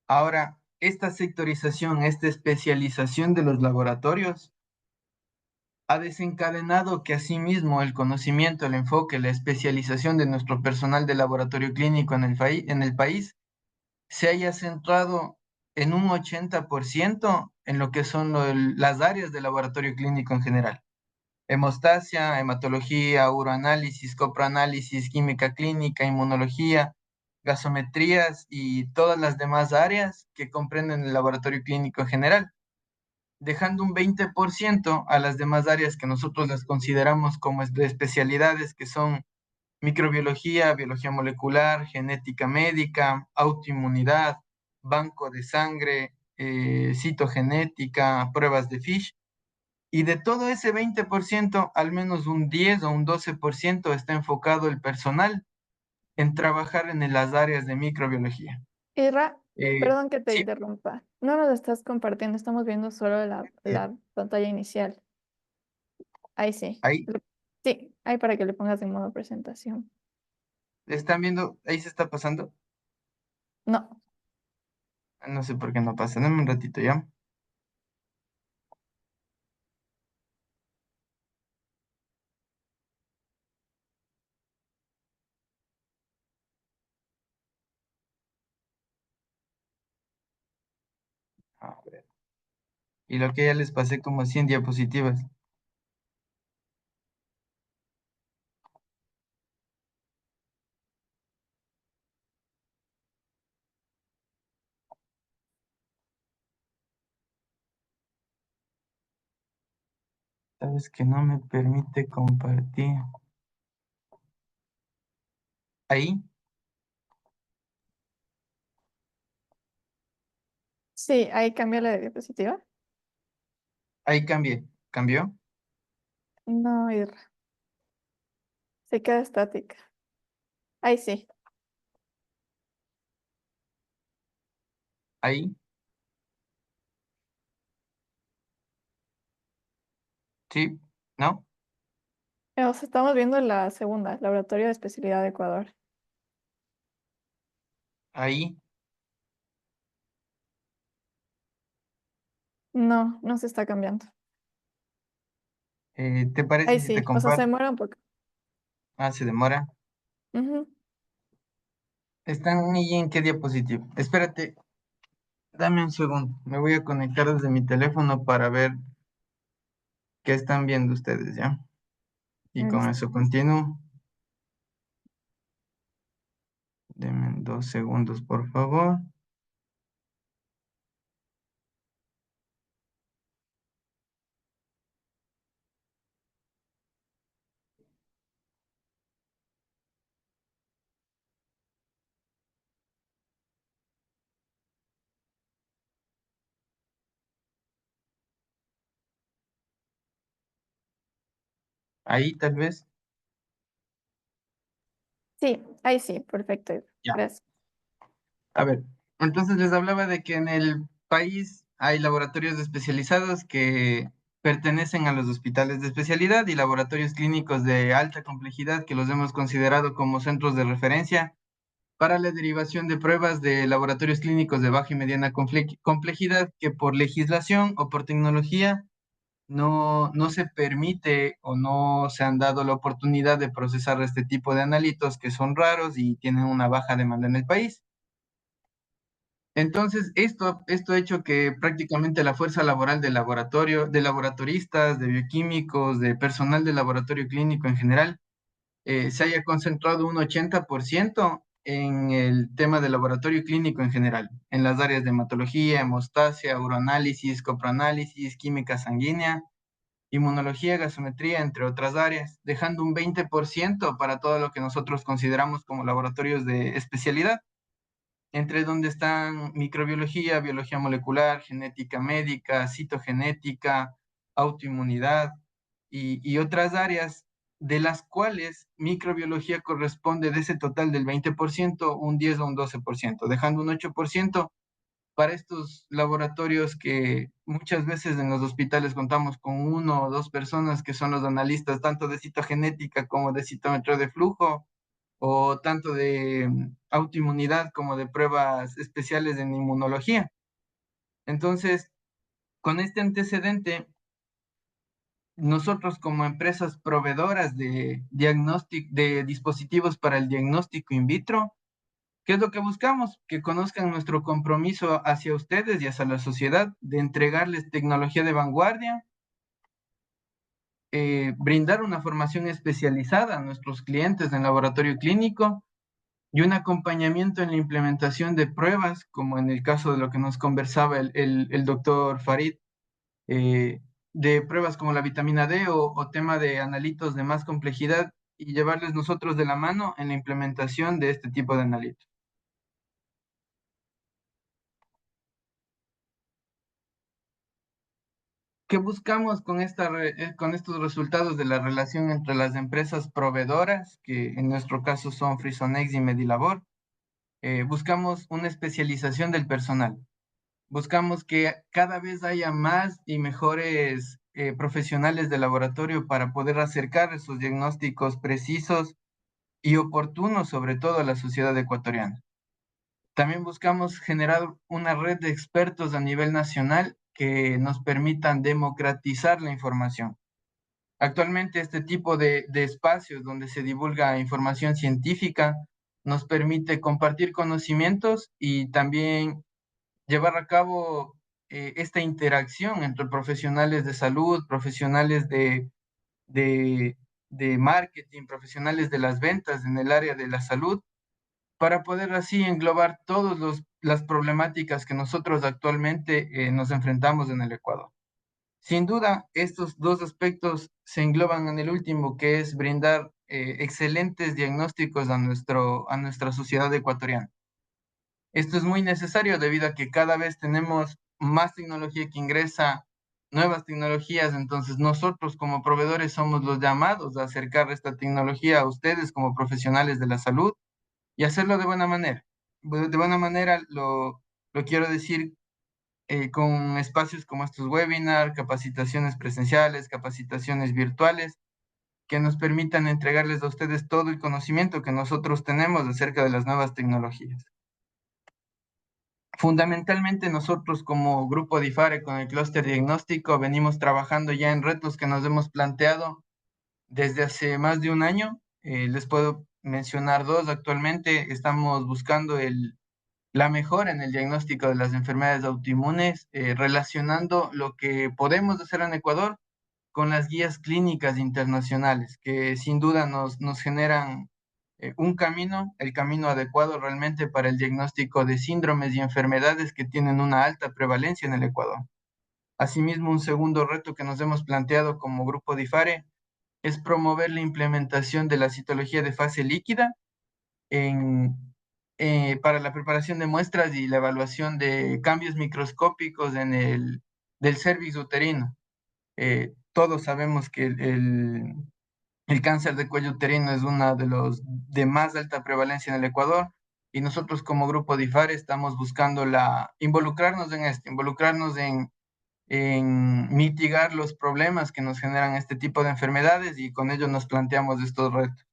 Ahora, esta sectorización, esta especialización de los laboratorios ha desencadenado que asimismo el conocimiento, el enfoque, la especialización de nuestro personal de laboratorio clínico en el país se haya centrado en un 80% en lo que son las áreas de laboratorio clínico en general. Hemostasia, hematología, uroanálisis, coproanálisis, química clínica, inmunología, gasometrías y todas las demás áreas que comprenden el laboratorio clínico en general, dejando un 20% a las demás áreas que nosotros las consideramos como de especialidades, que son microbiología, biología molecular, genética médica, autoinmunidad, banco de sangre, citogenética, pruebas de FISH. Y de todo ese 20%, al menos un 10 o un 12% está enfocado el personal en trabajar en las áreas de microbiología. Isra, perdón que te Sí, interrumpa. No nos estás compartiendo, estamos viendo solo eh, la pantalla inicial. Ahí sí. ahí Sí, ahí para que le pongas en modo presentación. están viendo, ahí se está pasando. No. No sé por qué no pasa, dame un ratito ya. A ver. Y lo que ya les pasé como 100 diapositivas. Sabes que no me permite compartir. Ahí, Sí, ahí cambia la diapositiva. ahí cambié. ¿Cambió? No, Irra, se queda estática. Ahí sí. Ahí, sí, ¿no? O sea, estamos viendo la segunda, Laboratorio de Especialidad de Ecuador. Ahí. No, no se está cambiando. ¿Te parece Ahí si te sí, o sea, se comparto? demora un poco. Ah, se demora. Ujú. ¿Están ahí en qué diapositiva? Espérate, dame un segundo. Me voy a conectar desde mi teléfono para ver qué están viendo ustedes, ¿ya? Y con Listo. eso continúo. Denme 2 segundos, por favor. Ahí tal vez. Sí, ahí sí, perfecto, Irra. Ya. Gracias. A ver, entonces les hablaba de que en el país hay laboratorios especializados que pertenecen a los hospitales de especialidad y laboratorios clínicos de alta complejidad que los hemos considerado como centros de referencia para la derivación de pruebas de laboratorios clínicos de baja y mediana complejidad que por legislación o por tecnología no se permite o no se han dado la oportunidad de procesar este tipo de analitos que son raros y tienen una baja demanda en el país. Entonces, esto ha hecho que prácticamente la fuerza laboral del laboratorio, de laboratoristas, de bioquímicos, de personal de laboratorio clínico en general, se haya concentrado un 80% en el tema del laboratorio clínico en general, en las áreas de hematología, hemostasia, uroanálisis, coproanálisis, química sanguínea, inmunología, gasometría, entre otras áreas, dejando un 20% para todo lo que nosotros consideramos como laboratorios de especialidad, entre donde están microbiología, biología molecular, genética médica, citogenética, autoinmunidad y otras áreas, de las cuales microbiología corresponde de ese total del 20%, un 10 o un 12%, dejando un 8% para estos laboratorios que muchas veces en los hospitales contamos con 1 o 2 personas que son los analistas tanto de citogenética como de citómetro de flujo o tanto de autoinmunidad como de pruebas especiales en inmunología. Entonces, con este antecedente, nosotros como empresas proveedoras de diagnóstico, de dispositivos para el diagnóstico in vitro, ¿qué es lo que buscamos? Que conozcan nuestro compromiso hacia ustedes y hacia la sociedad de entregarles tecnología de vanguardia, brindar una formación especializada a nuestros clientes en laboratorio clínico y un acompañamiento en la implementación de pruebas, como en el caso de lo que nos conversaba el doctor Farid, eh, de pruebas como la vitamina D o tema de analitos de más complejidad y llevarles nosotros de la mano en la implementación de este tipo de analitos. ¿Qué buscamos con con estos resultados de la relación entre las empresas proveedoras, que en nuestro caso son Frisonex y Medilabor? Buscamos una especialización del personal. Buscamos que cada vez haya más y mejores profesionales de laboratorio para poder acercar esos diagnósticos precisos y oportunos, sobre todo a la sociedad ecuatoriana. También buscamos generar una red de expertos a nivel nacional que nos permitan democratizar la información. Actualmente este tipo de espacios donde se divulga información científica nos permite compartir conocimientos y también llevar a cabo esta interacción entre profesionales de salud, profesionales de, de marketing, profesionales de las ventas en el área de la salud, para poder así englobar todas las problemáticas que nosotros actualmente nos enfrentamos en el Ecuador. Sin duda, estos dos aspectos se engloban en el último, que es brindar excelentes diagnósticos a nuestra sociedad ecuatoriana. Esto es muy necesario debido a que cada vez tenemos más tecnología que ingresa, nuevas tecnologías, entonces nosotros como proveedores somos los llamados a acercar esta tecnología a ustedes como profesionales de la salud y hacerlo de buena manera. De buena manera lo quiero decir con espacios como estos webinars, capacitaciones presenciales, capacitaciones virtuales, que nos permitan entregarles a ustedes todo el conocimiento que nosotros tenemos acerca de las nuevas tecnologías. Fundamentalmente nosotros como grupo DIFARE con el clúster diagnóstico venimos trabajando ya en retos que nos hemos planteado desde hace más de un año. Les puedo mencionar dos. Actualmente estamos buscando la mejora en el diagnóstico de las enfermedades autoinmunes, relacionando lo que podemos hacer en Ecuador con las guías clínicas internacionales, que sin duda nos generan un camino, el camino adecuado realmente para el diagnóstico de síndromes y enfermedades que tienen una alta prevalencia en el Ecuador. Asimismo, un segundo reto que nos hemos planteado como grupo DIFARE es promover la implementación de la citología de fase líquida en, para la preparación de muestras y la evaluación de cambios microscópicos del cervix uterino. Todos sabemos que el cáncer de cuello uterino es uno de los de más alta prevalencia en el Ecuador y nosotros como grupo DIFARE estamos buscando involucrarnos en esto, involucrarnos en mitigar los problemas que nos generan este tipo de enfermedades y con ello nos planteamos estos retos.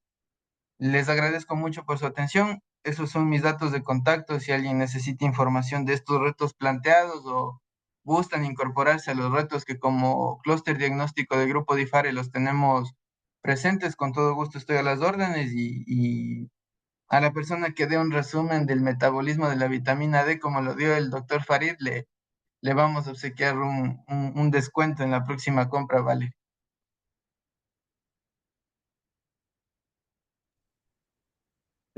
Les agradezco mucho por su atención. Esos son mis datos de contacto si alguien necesita información de estos retos planteados o gustan incorporarse a los retos que como clúster diagnóstico del grupo DIFARE los tenemos presentes. Con todo gusto estoy a las órdenes y a la persona que dé un resumen del metabolismo de la vitamina D, como lo dio el doctor Farid, le vamos a obsequiar un descuento en la próxima compra, ¿vale?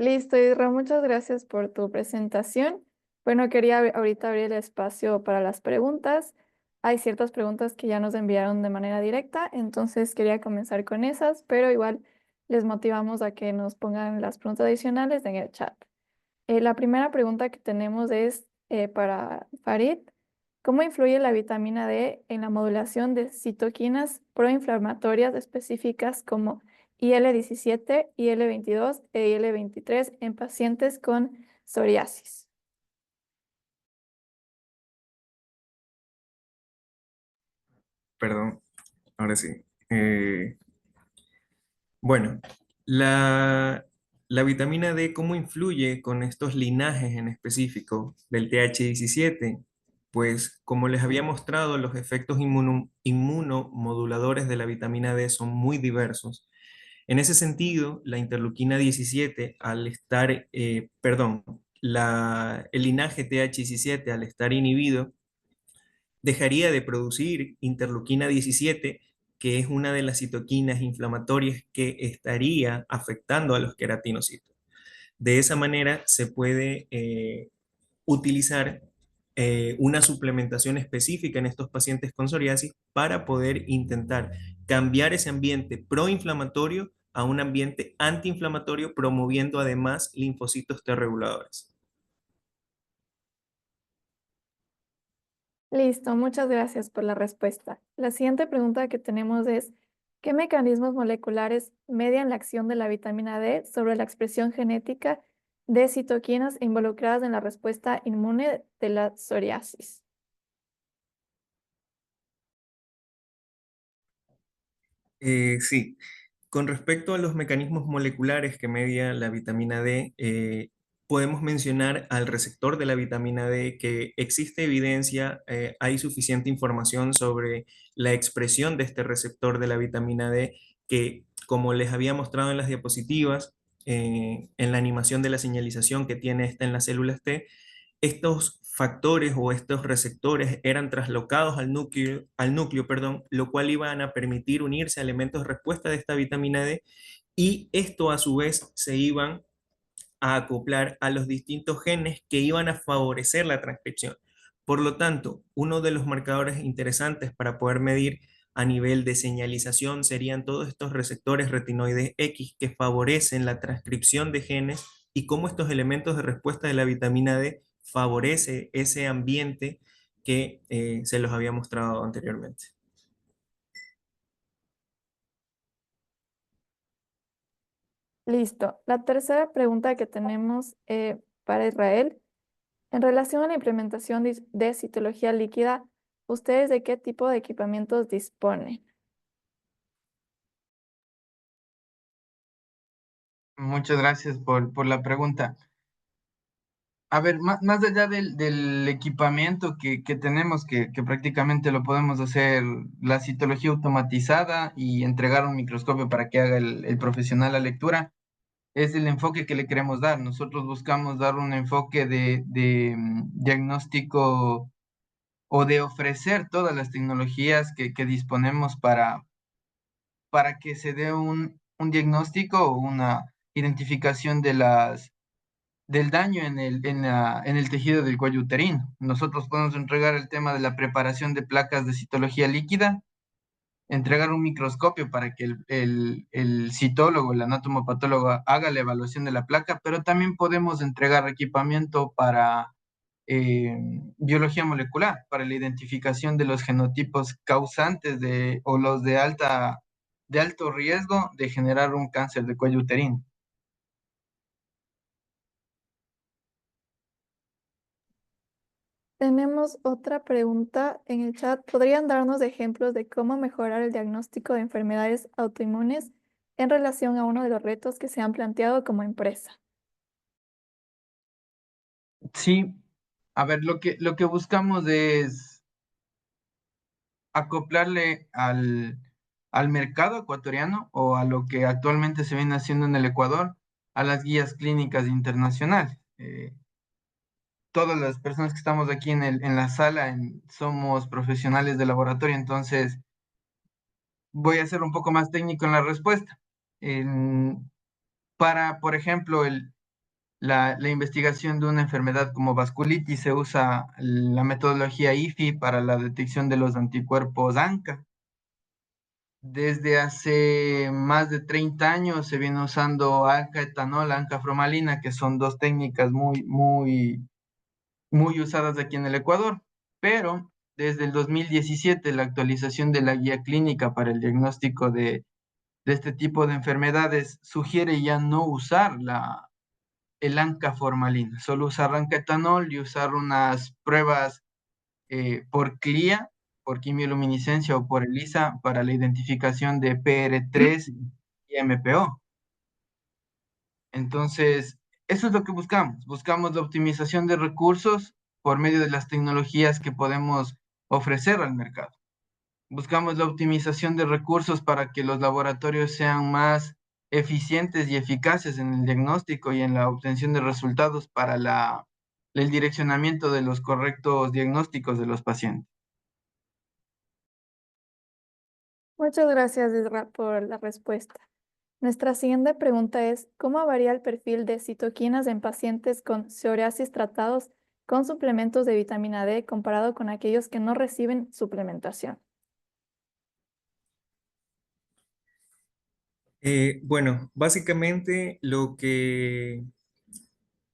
Listo, Isra, muchas gracias por tu presentación. Bueno, quería ahorita abrir el espacio para las preguntas. Hay ciertas preguntas que ya nos enviaron de manera directa, entonces quería comenzar con esas, pero igual les motivamos a que nos pongan las preguntas adicionales en el chat. La primera pregunta que tenemos es para Farid. ¿Cómo influye la vitamina D en la modulación de citoquinas proinflamatorias específicas como IL-17, IL-22 e IL-23 en pacientes con psoriasis? Perdón, ahora sí. Eh, bueno, la, la vitamina D, ¿cómo influye con estos linajes en específico del TH17? Pues como les había mostrado, los efectos inmunomoduladores de la vitamina D son muy diversos. En ese sentido, la interleuquina 17, al estar, perdón, el linaje TH17 al estar inhibido, dejaría de producir interleuquina 17, que es una de las citoquinas inflamatorias que estaría afectando a los queratinocitos. De esa manera se puede utilizar una suplementación específica en estos pacientes con psoriasis para poder intentar cambiar ese ambiente proinflamatorio a un ambiente antiinflamatorio, promoviendo además linfocitos T reguladores. Listo, muchas gracias por la respuesta. La siguiente pregunta que tenemos es, ¿qué mecanismos moleculares median la acción de la vitamina D sobre la expresión genética de citoquinas involucradas en la respuesta inmune de la psoriasis? Sí, con respecto a los mecanismos moleculares que media la vitamina D, podemos mencionar al receptor de la vitamina D, que existe evidencia, hay suficiente información sobre la expresión de este receptor de la vitamina D, que como les había mostrado en las diapositivas, en la animación de la señalización que tiene esta en las células T, estos factores o estos receptores eran traslocados al núcleo, perdón, lo cual iban a permitir unirse a elementos de respuesta de esta vitamina D y esto a su vez se iban a acoplar a los distintos genes que iban a favorecer la transcripción. Por lo tanto, uno de los marcadores interesantes para poder medir a nivel de señalización serían todos estos receptores retinoides X que favorecen la transcripción de genes y cómo estos elementos de respuesta de la vitamina D favorece ese ambiente que se los había mostrado anteriormente. Listo. La tercera pregunta que tenemos para Israel, en relación a la implementación de citología líquida, ¿ustedes de qué tipo de equipamientos disponen? Muchas gracias por la pregunta. A ver, más allá del equipamiento que tenemos, que prácticamente lo podemos hacer la citología automatizada y entregar un microscopio para que haga el profesional la lectura, es el enfoque que le queremos dar. Nosotros buscamos dar un enfoque de diagnóstico o de ofrecer todas las tecnologías que disponemos para que se dé un diagnóstico o una identificación del daño en el tejido del cuello uterino. Nosotros podemos entregar el tema de la preparación de placas de citología líquida, entregar un microscopio para que el citólogo, el anatomopatólogo haga la evaluación de la placa, pero también podemos entregar equipamiento para biología molecular, para la identificación de los genotipos causantes o los de alto riesgo de generar un cáncer de cuello uterino. Tenemos otra pregunta en el chat. ¿Podrían darnos ejemplos de cómo mejorar el diagnóstico de enfermedades autoinmunes en relación a uno de los retos que se han planteado como empresa? Sí, a ver, lo que buscamos es acoplarle al mercado ecuatoriano o a lo que actualmente se viene haciendo en el Ecuador, a las guías clínicas internacionales. Todas las personas que estamos aquí en la sala somos profesionales de laboratorio, entonces voy a ser un poco más técnico en la respuesta. En- para, por ejemplo, la investigación de una enfermedad como vasculitis, se usa la metodología IFI para la detección de los anticuerpos ANCA. Desde hace más de 30 años se viene usando ANCA-etanol, ANCA-fromalina, que son dos técnicas muy usadas aquí en el Ecuador. Pero desde el 2017, la actualización de la guía clínica para el diagnóstico de este tipo de enfermedades sugiere ya no usar el ANCA-formalina, solo usar ANCA-etanol y usar unas pruebas por CLIA, por quimioluminiscencia o por ELISA para la identificación de PR3 y MPO. Entonces, eso es lo que buscamos. Buscamos la optimización de recursos por medio de las tecnologías que podemos ofrecer al mercado. Buscamos la optimización de recursos para que los laboratorios sean más eficientes y eficaces en el diagnóstico y en la obtención de resultados para el direccionamiento de los correctos diagnósticos de los pacientes. Muchas gracias, Isra, por la respuesta. Nuestra siguiente pregunta es, ¿cómo varía el perfil de citoquinas en pacientes con psoriasis tratados con suplementos de vitamina D comparado con aquellos que no reciben suplementación? Bueno, básicamente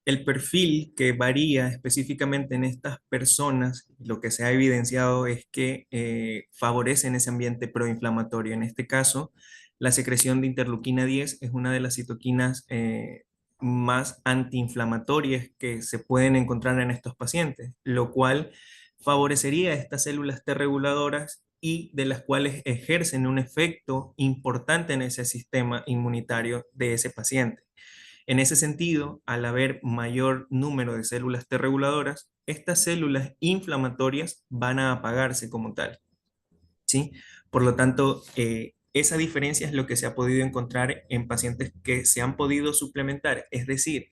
el perfil que varía específicamente en estas personas, lo que se ha evidenciado es que favorecen ese ambiente proinflamatorio. En este caso, la secreción de interleuquina 10 es una de las citoquinas más antiinflamatorias que se pueden encontrar en estos pacientes, lo cual favorecería a estas células T reguladoras y de las cuales ejercen un efecto importante en ese sistema inmunitario de ese paciente. En ese sentido, al haber mayor número de células T reguladoras, estas células inflamatorias van a apagarse como tal, ¿sí? Por lo tanto, esa diferencia es lo que se ha podido encontrar en pacientes que se han podido suplementar, es decir,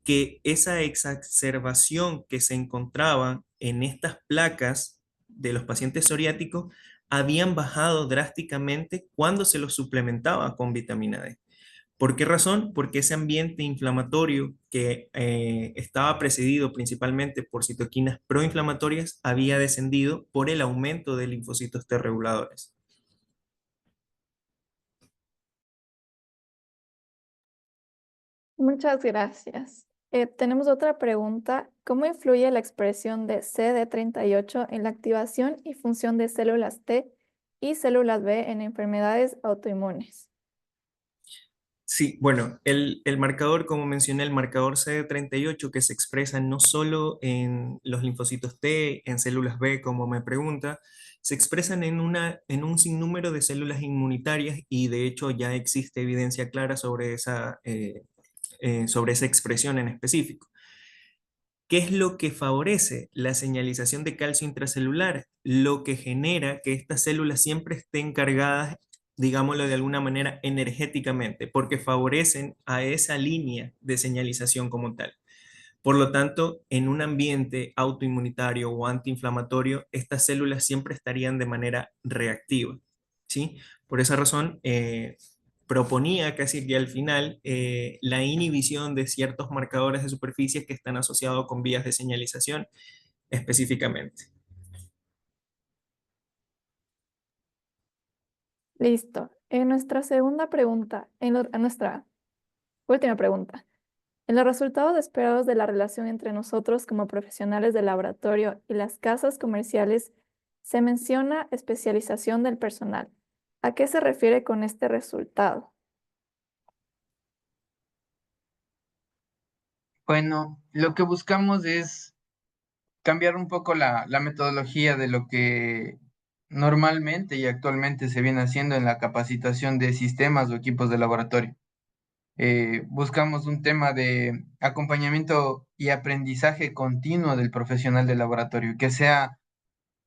que esa exacerbación que se encontraba en estas placas de los pacientes psoriáticos habían bajado drásticamente cuando se los suplementaba con vitamina D. ¿Por qué razón? Porque ese ambiente inflamatorio que estaba precedido principalmente por citoquinas proinflamatorias había descendido por el aumento de linfocitos T reguladores. Muchas gracias. Tenemos otra pregunta. ¿Cómo influye la expresión de CD38 en la activación y función de células T y células B en enfermedades autoinmunes? Sí, bueno, el marcador, como mencioné, el marcador CD38 que se expresa no solo en los linfocitos T, en células B, como me pregunta, se expresan en un sinnúmero de células inmunitarias y de hecho ya existe evidencia clara sobre esa expresión en específico. ¿Qué es lo que favorece la señalización de calcio intracelular? Lo que genera que estas células siempre estén cargadas, digámoslo de alguna manera, energéticamente, porque favorecen a esa línea de señalización como tal. Por lo tanto, en un ambiente autoinmunitario o antiinflamatorio, estas células siempre estarían de manera reactiva, ¿sí? Por esa razón, proponía casi que al final la inhibición de ciertos marcadores de superficies que están asociados con vías de señalización específicamente. Listo. En nuestra segunda pregunta, en nuestra última pregunta. En los resultados esperados de la relación entre nosotros como profesionales de laboratorio y las casas comerciales, se menciona especialización del personal. ¿A qué se refiere con este resultado? Bueno, lo que buscamos es cambiar un poco la metodología de lo que normalmente y actualmente se viene haciendo en la capacitación de sistemas o equipos de laboratorio. Buscamos un tema de acompañamiento y aprendizaje continuo del profesional de laboratorio, que sea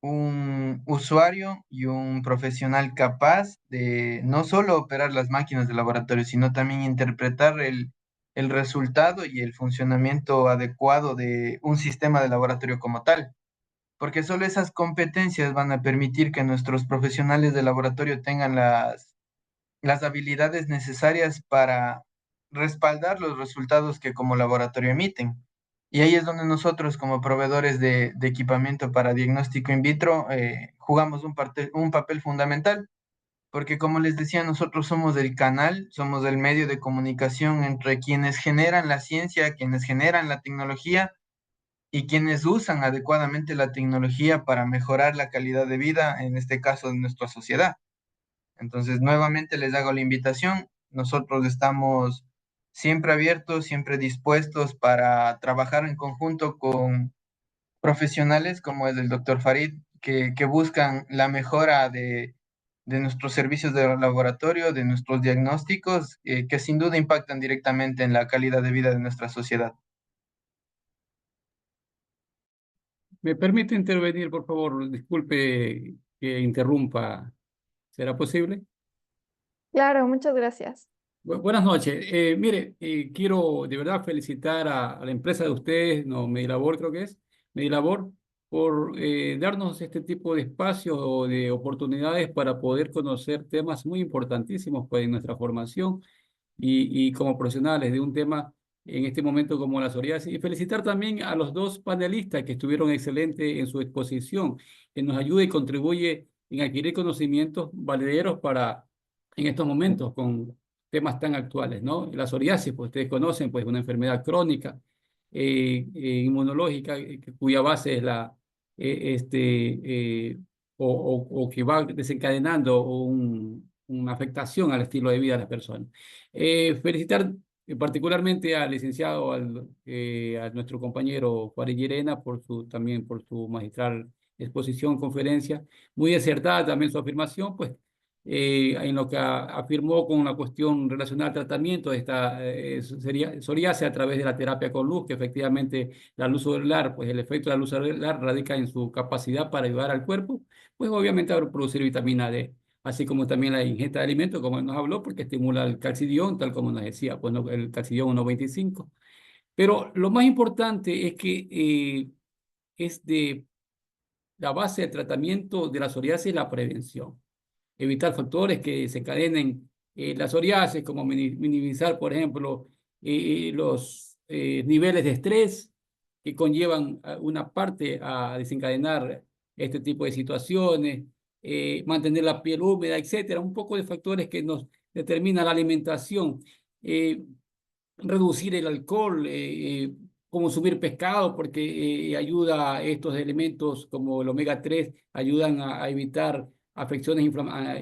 un usuario y un profesional capaz de no solo operar las máquinas de laboratorio, sino también interpretar el resultado y el funcionamiento adecuado de un sistema de laboratorio como tal, porque solo esas competencias van a permitir que nuestros profesionales de laboratorio tengan las habilidades necesarias para respaldar los resultados que como laboratorio emiten. Y ahí es donde nosotros, como proveedores de equipamiento para diagnóstico in vitro, jugamos un papel fundamental, porque como les decía, nosotros somos el canal, somos el medio de comunicación entre quienes generan la ciencia, quienes generan la tecnología y quienes usan adecuadamente la tecnología para mejorar la calidad de vida, en este caso de nuestra sociedad. Entonces, nuevamente les hago la invitación. Nosotros estamos siempre abiertos, siempre dispuestos para trabajar en conjunto con profesionales como es el doctor Farid, que buscan la mejora de nuestros servicios de laboratorio, de nuestros diagnósticos, que sin duda impactan directamente en la calidad de vida de nuestra sociedad. ¿Me permite intervenir, por favor? Disculpe que interrumpa. ¿Será posible? Claro, muchas gracias. Buenas noches. Mire, quiero de verdad felicitar a la empresa de ustedes, no, Medilabor creo que es, Medilabor, por darnos este tipo de espacios o de oportunidades para poder conocer temas muy importantísimos pues, en nuestra formación y como profesionales de un tema en este momento como la psoriasis. Y felicitar también a los dos panelistas que estuvieron excelentes en su exposición, que nos ayuda y contribuye en adquirir conocimientos valederos para en estos momentos con temas tan actuales, ¿no? La psoriasis, pues ustedes conocen, pues una enfermedad crónica, inmunológica, cuya base es o que va desencadenando una afectación al estilo de vida de las personas. Felicitar particularmente al licenciado, a nuestro compañero Farid Llerena también por su magistral exposición, conferencia, muy acertada también su afirmación, pues en lo que afirmó con la cuestión relacionada al tratamiento de esta psoriasis a través de la terapia con luz, que efectivamente la luz solar, pues el efecto de la luz solar radica en su capacidad para ayudar al cuerpo, pues obviamente a producir vitamina D, así como también la ingesta de alimentos, como él nos habló, porque estimula el calcidión, tal como nos decía, pues el calcidión 1,25. Pero lo más importante es que es de la base del tratamiento de la psoriasis la prevención, evitar factores que desencadenen la psoriasis, como minimizar, por ejemplo, los niveles de estrés que conllevan una parte a desencadenar este tipo de situaciones, mantener la piel húmeda, etcétera, un poco de factores que nos determina la alimentación. Eh, Reducir el alcohol, consumir pescado, porque ayuda a estos elementos como el omega 3, ayudan a evitar afecciones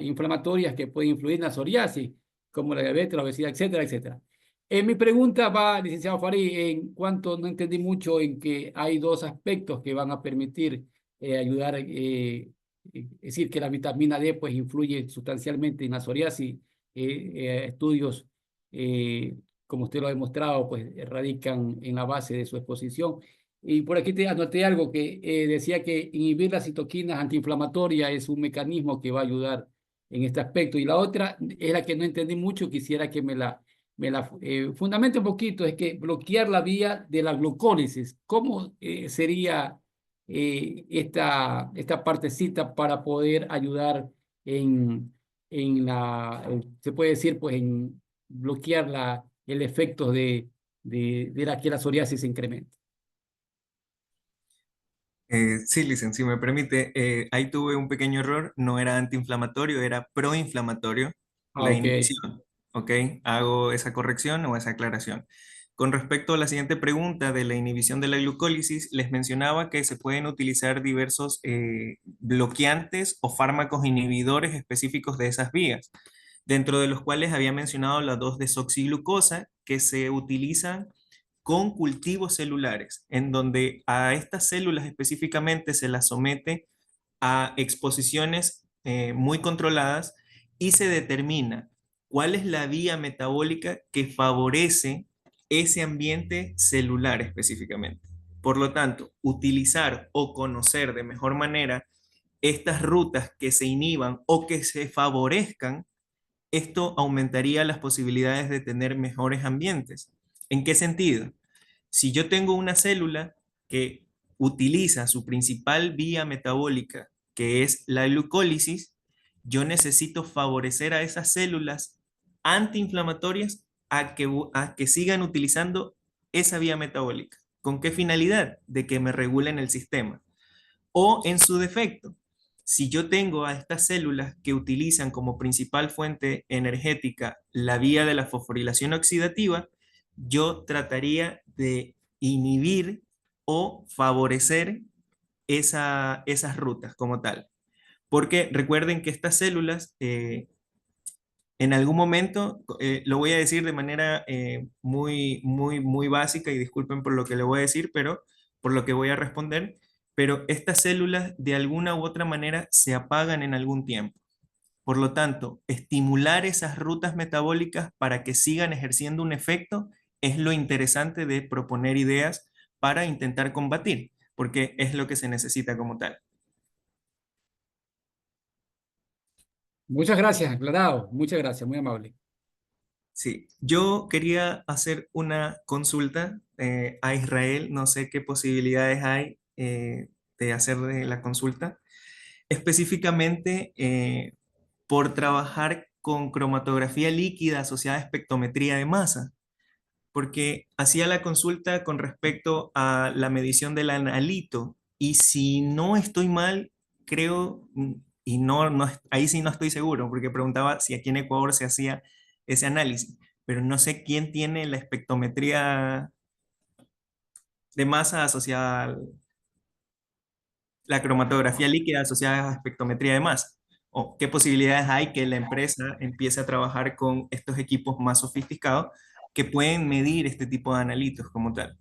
inflamatorias que pueden influir en la psoriasis, como la diabetes, la obesidad, etcétera, etcétera. Mi pregunta va, licenciado Farid, en cuanto no entendí mucho en que hay dos aspectos que van a permitir ayudar, es decir, que la vitamina D pues influye sustancialmente en la psoriasis, estudios eh, como usted lo ha demostrado, pues radican en la base de su exposición. Y por aquí te anoté algo que decía que inhibir las citoquinas antiinflamatorias es un mecanismo que va a ayudar en este aspecto. Y la otra es la que no entendí mucho, quisiera que me la fundamente un poquito, es que bloquear la vía de la glucólisis. ¿Cómo sería esta partecita para poder ayudar se puede decir, pues en bloquear el efecto de que la psoriasis se incremente? Sí, licenciado, si me permite, ahí tuve un pequeño error, no era antiinflamatorio, era proinflamatorio Ah, la ok. inhibición, ¿ok? Hago esa corrección o esa aclaración. Con respecto a la siguiente pregunta de la inhibición de la glucólisis, les mencionaba que se pueden utilizar diversos bloqueantes o fármacos inhibidores específicos de esas vías, dentro de los cuales había mencionado la 2-desoxiglucosa, que se utilizan con cultivos celulares, en donde a estas células específicamente se las somete a exposiciones muy controladas y se determina cuál es la vía metabólica que favorece ese ambiente celular específicamente. Por lo tanto, utilizar o conocer de mejor manera estas rutas que se inhiban o que se favorezcan, esto aumentaría las posibilidades de tener mejores ambientes. ¿En qué sentido? Si yo tengo una célula que utiliza su principal vía metabólica, que es la glucólisis, yo necesito favorecer a esas células antiinflamatorias a que sigan utilizando esa vía metabólica. ¿Con qué finalidad? De que me regulen el sistema. O en su defecto, si yo tengo a estas células que utilizan como principal fuente energética la vía de la fosforilación oxidativa, yo trataría de inhibir o favorecer esas rutas como tal. Porque recuerden que estas células en algún momento, lo voy a decir de manera muy, muy, muy básica y disculpen por lo que le voy a decir, pero por lo que voy a responder, pero estas células de alguna u otra manera se apagan en algún tiempo. Por lo tanto, estimular esas rutas metabólicas para que sigan ejerciendo un efecto es lo interesante de proponer ideas para intentar combatir, porque es lo que se necesita como tal. Muchas gracias, aclarado. Muchas gracias, muy amable. Sí, yo quería hacer una consulta a Israel, no sé qué posibilidades hay de hacerle la consulta, específicamente por trabajar con cromatografía líquida asociada a espectrometría de masa, porque hacía la consulta con respecto a la medición del analito y si no estoy mal, creo, y ahí sí no estoy seguro, porque preguntaba si aquí en Ecuador se hacía ese análisis, pero no sé quién tiene la espectrometría de masa asociada a la cromatografía líquida asociada a espectrometría de masa. O qué posibilidades hay que la empresa empiece a trabajar con estos equipos más sofisticados que pueden medir este tipo de analitos como tal.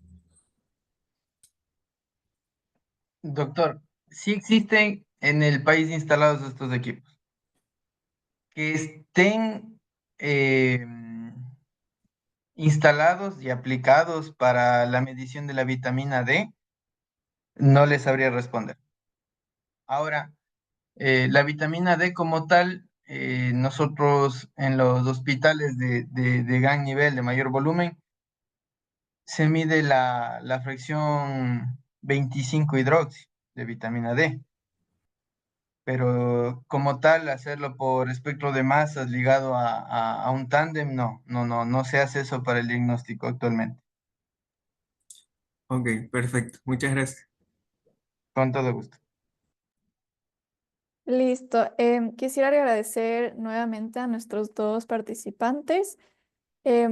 Doctor, sí existen en el país instalados estos equipos. Que estén instalados y aplicados para la medición de la vitamina D, no les sabría responder. Ahora, la vitamina D como tal, nosotros en los hospitales de gran nivel, de mayor volumen, se mide la fracción 25 hidroxi de vitamina D. pero como tal, hacerlo por espectro de masas ligado a un tándem, no se hace eso para el diagnóstico actualmente. Ok, perfecto. Muchas gracias. Con todo gusto. Listo. Quisiera agradecer nuevamente a nuestros dos participantes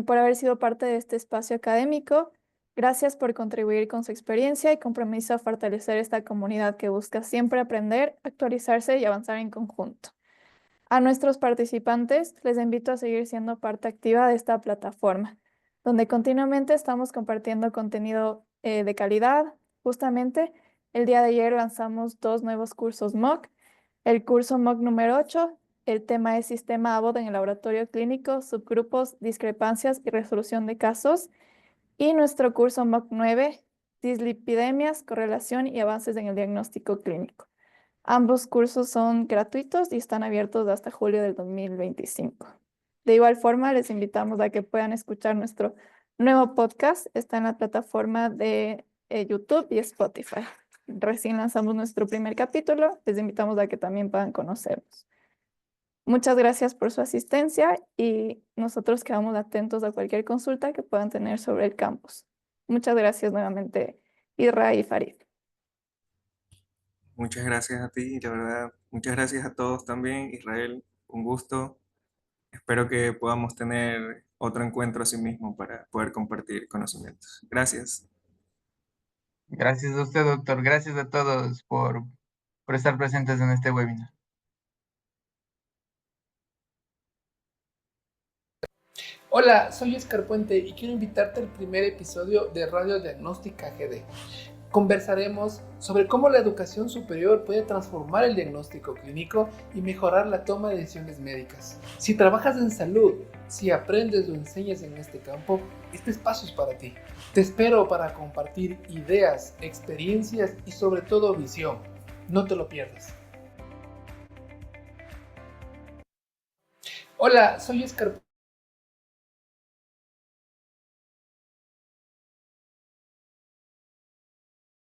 por haber sido parte de este espacio académico. Gracias por contribuir con su experiencia y compromiso a fortalecer esta comunidad que busca siempre aprender, actualizarse y avanzar en conjunto. A nuestros participantes les invito a seguir siendo parte activa de esta plataforma, donde continuamente estamos compartiendo contenido de calidad. Justamente el día de ayer lanzamos dos nuevos cursos MOOC. El curso MOOC número 8, el tema es Sistema Abbott en el laboratorio clínico, subgrupos, discrepancias y resolución de casos. Y nuestro curso MOOC 9, dislipidemias, correlación y avances en el diagnóstico clínico. Ambos cursos son gratuitos y están abiertos hasta julio del 2025. De igual forma, les invitamos a que puedan escuchar nuestro nuevo podcast. Está en la plataforma de YouTube y Spotify. Recién lanzamos nuestro primer capítulo. Les invitamos a que también puedan conocernos. Muchas gracias por su asistencia y nosotros quedamos atentos a cualquier consulta que puedan tener sobre el campus. Muchas gracias nuevamente, Isra y Farid. Muchas gracias a ti, la verdad. Muchas gracias a todos también. Israel, un gusto. Espero que podamos tener otro encuentro así mismo para poder compartir conocimientos. Gracias. Gracias a usted, doctor. Gracias a todos por estar presentes en este webinar. Hola, soy Oscar Puente y quiero invitarte al primer episodio de Radio Diagnóstica GD. Conversaremos sobre cómo la educación superior puede transformar el diagnóstico clínico y mejorar la toma de decisiones médicas. Si trabajas en salud, si aprendes o enseñas en este campo, este espacio es para ti. Te espero para compartir ideas, experiencias y sobre todo visión. No te lo pierdas. Hola, soy Oscar